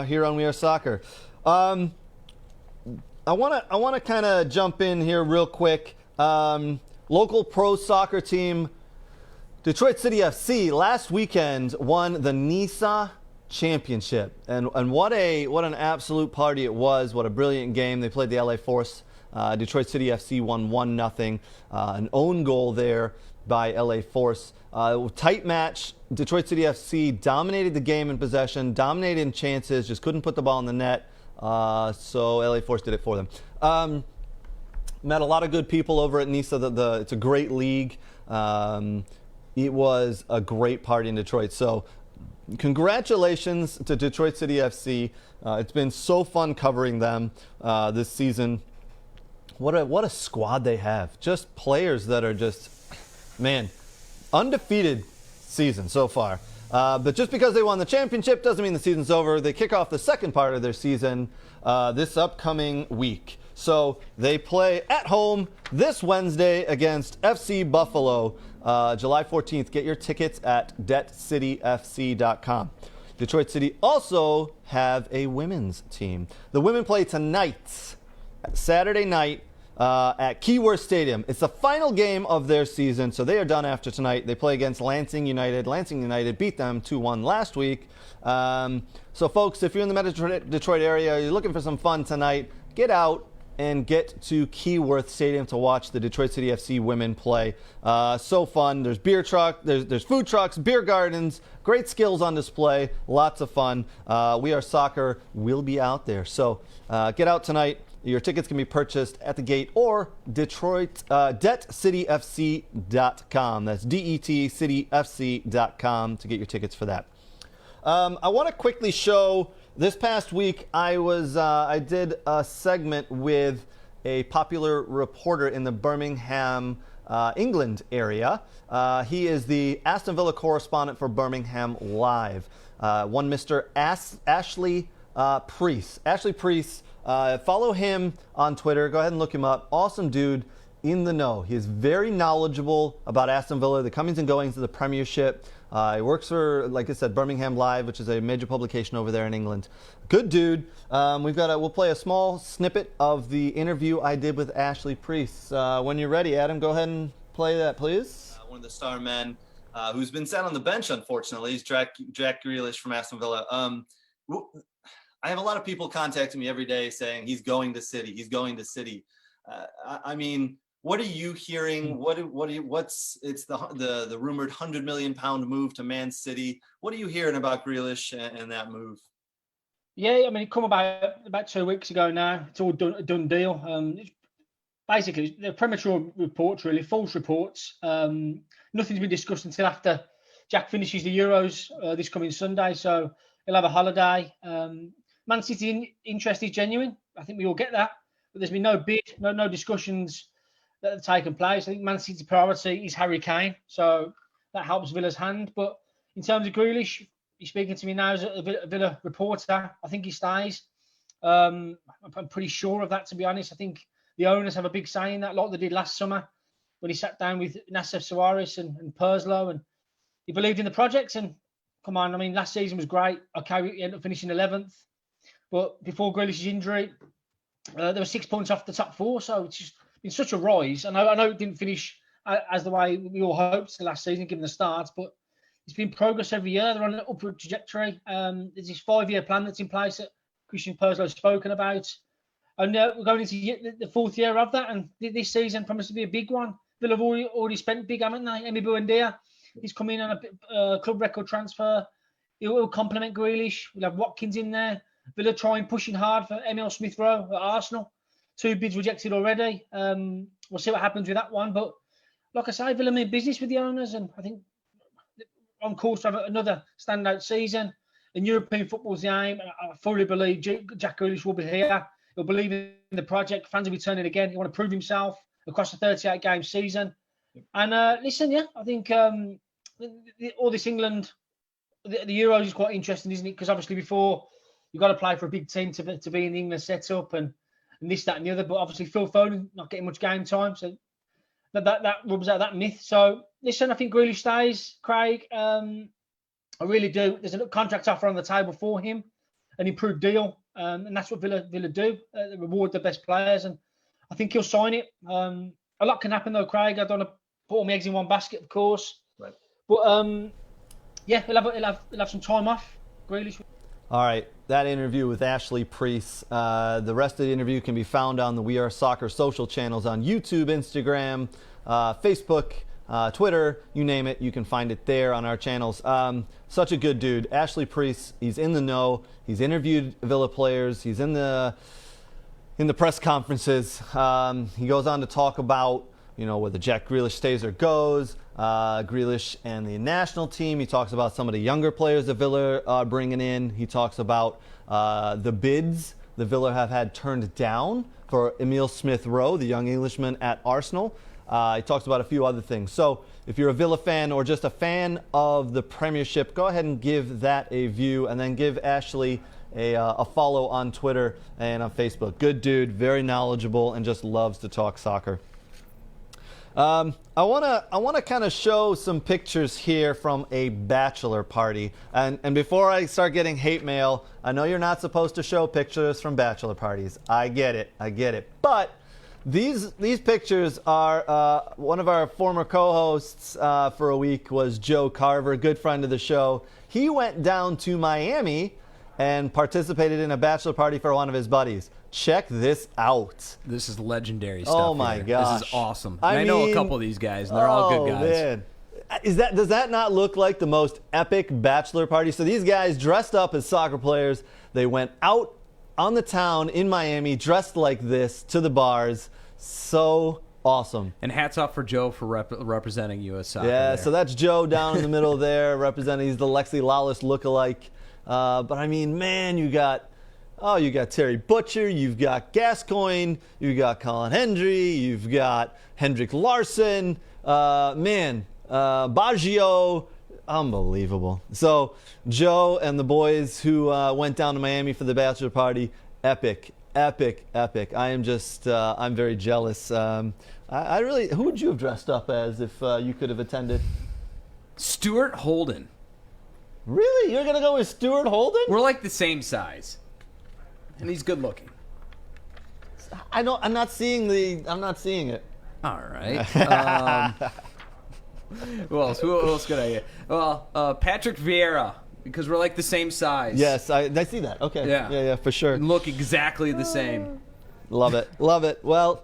here on We Are Soccer. I want to kind of jump in here real quick. Local pro soccer team Detroit City FC last weekend won the NISA Championship, and what an absolute party it was. What a brilliant game. They played the LA Force. Detroit City FC won 1-0. An own goal there by LA Force. Tight match. Detroit City FC dominated the game in possession, dominated in chances, just couldn't put the ball in the net. So LA Force did it for them. Met a lot of good people over at NISA. It's a great league. It was a great party in Detroit. So congratulations to Detroit City FC. It's been so fun covering them this season. What a squad they have. Just players that are just, man, undefeated season so far. But just because they won the championship doesn't mean the season's over. They kick off the second part of their season this upcoming week. So they play at home this Wednesday against FC Buffalo, July 14th. Get your tickets at debtcityfc.com. Detroit City also have a women's team. The women play tonight, Saturday night, at Keyworth Stadium. It's the final game of their season, so they are done after tonight. They play against Lansing United. Lansing United beat them 2-1 last week. So, folks, if you're in the Metro Detroit area, you're looking for some fun tonight, get out and get to Keyworth Stadium to watch the Detroit City FC women play. So fun. There's beer truck, there's food trucks, beer gardens, great skills on display, lots of fun. We Are Soccer will be out there. So get out tonight. Your tickets can be purchased at the gate or debtcityfc.com. That's DETcityFC.com to get your tickets for that. I want to quickly show. This past week, I did a segment with a popular reporter in the Birmingham, England area. He is the Aston Villa correspondent for Birmingham Live. One Mr. Ashley Priest. Ashley Priest, follow him on Twitter. Go ahead and look him up. Awesome dude, in the know. He is very knowledgeable about Aston Villa, the comings and goings of the Premiership. He works for, like I said, Birmingham Live, which is a major publication over there in England. Good dude. We'll play a small snippet of the interview I did with Ashley Priest. When you're ready, Adam, go ahead and play that, please. One of the star men who's been sat on the bench, unfortunately, is Jack Grealish from Aston Villa. I have a lot of people contacting me every day saying he's going to City. He's going to City. I mean, what are you hearing? It's the rumored £100 million move to Man City. What are you hearing about Grealish and that move? Yeah, I mean, it come about 2 weeks ago now. It's all a done deal. Basically, they're premature reports, really, false reports. Nothing's been discussed until after Jack finishes the Euros this coming Sunday, so he'll have a holiday. Man City's interest is genuine. I think we all get that, but there's been no bid, no discussions that have taken place. I think Man City's priority is Harry Kane, so that helps Villa's hand. But in terms of Grealish, he's speaking to me now as a Villa reporter. I think he stays. I'm pretty sure of that, to be honest. I think the owners have a big say in that, like they did last summer when he sat down with Nassef Suarez and Purslow, and he believed in the projects. And come on, I mean, last season was great. Okay, we ended up finishing 11th. But before Grealish's injury, there were 6 points off the top four. So it's just been such a rise. I know it didn't finish as the way we all hoped last season, given the start, but it's been progress every year. They're on an upward trajectory. There's this 5-year plan that's in place that Christian Purslow has spoken about. And we're going into the fourth year of that. And this season promised to be a big one. Villa have already spent big, haven't they? Emi Buendia, he's come in on a club record transfer. It will complement Grealish. We'll have Watkins in there. Villa trying, pushing hard for Emile Smith-Rowe at Arsenal. 2 bids rejected already. We'll see what happens with that one. But like I say, Villa made business with the owners, and I think on course to have another standout season. And European football's the aim. I fully believe Jack Grealish will be here. He'll believe in the project. Fans will be turning again. He want to prove himself across the 38-game season. And listen, I think all this England, the Euros is quite interesting, isn't it? Because obviously before, you've got to play for a big team to be in the England setup and this, that, and the other. But obviously Phil Foden not getting much game time, so that rubs out that myth. So listen, I think Grealish stays, Craig. I really do. There's a contract offer on the table for him, an improved deal, and that's what Villa do. They reward the best players, and I think he'll sign it. A lot can happen though, Craig. I don't want to put all my eggs in one basket, of course. Right. But he'll have some time off. Grealish. All right, that interview with Ashley Preece. The rest of the interview can be found on the We Are Soccer social channels on YouTube, Instagram, Facebook, Twitter, you name it. You can find it there on our channels. Such a good dude. Ashley Preece, he's in the know. He's interviewed Villa players. He's in the press conferences. He goes on to talk about, whether Jack Grealish stays or goes, Grealish and the national team. He talks about some of the younger players that Villa are bringing in. He talks about the bids the Villa have had turned down for Emile Smith-Rowe, the young Englishman at Arsenal. He talks about a few other things. So if you're a Villa fan or just a fan of the Premiership, go ahead and give that a view, and then give Ashley a follow on Twitter and on Facebook. Good dude, very knowledgeable, and just loves to talk soccer. I want to kind of show some pictures here from a bachelor party. And before I start getting hate mail, I know you're not supposed to show pictures from bachelor parties. I get it. But these pictures are one of our former co-hosts for a week was Joe Carver, a good friend of the show. He went down to Miami and participated in a bachelor party for one of his buddies. Check this out. This is legendary stuff. Oh my gosh. This is awesome. I know a couple of these guys, and they're all good guys. Man. Does that not look like the most epic bachelor party? So these guys dressed up as soccer players. They went out on the town in Miami dressed like this to the bars. So awesome. And hats off for Joe for representing U.S. soccer. Yeah, there. So that's Joe down in the middle there representing. He's the Lexi Lawless lookalike. But I mean, man, you got Terry Butcher, you've got Gascoigne, you've got Colin Hendry, you've got Hendrik Larsson, Baggio, unbelievable. So Joe and the boys who went down to Miami for the bachelor party, epic. I am just, I'm very jealous. Who would you have dressed up as if you could have attended? Stuart Holden. Really? You're going to go with Stuart Holden? We're like the same size. And he's good looking. I'm not seeing it. All right. Who else could I get? Well, Patrick Vieira. because we're like the same size. Yes, I see that. Okay. Yeah. Yeah, for sure. And look exactly the same. Love it. Love it. Well,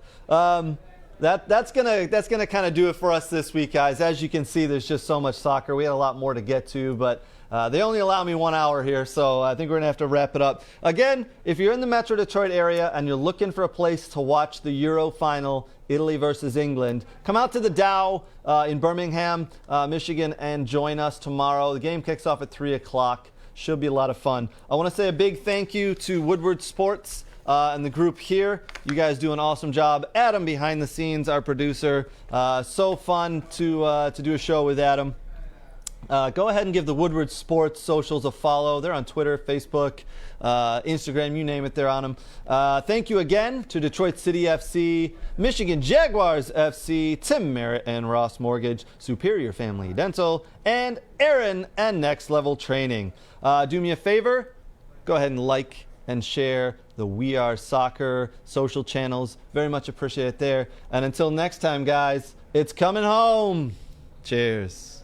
that's gonna kind of do it for us this week, guys. As you can see, there's just so much soccer. We had a lot more to get to, but they only allow me 1 hour here, so I think we're gonna have to wrap it up. Again, if you're in the Metro Detroit area and you're looking for a place to watch the Euro Final, Italy versus England, come out to the Dow in Birmingham, Michigan, and join us tomorrow. The game kicks off at 3 o'clock. Should be a lot of fun. I want to say a big thank you to Woodward Sports and the group here. You guys do an awesome job. Adam behind the scenes, our producer. So fun to do a show with Adam. Go ahead and give the Woodward Sports socials a follow. They're on Twitter, Facebook, Instagram, you name it, they're on them. Thank you again to Detroit City FC, Michigan Jaguars FC, Tim Merritt and Ross Mortgage, Superior Family Dental, and Aaron and Next Level Training. Do me a favor, go ahead and like and share the We Are Soccer social channels. Very much appreciate it there. And until next time, guys, it's coming home. Cheers.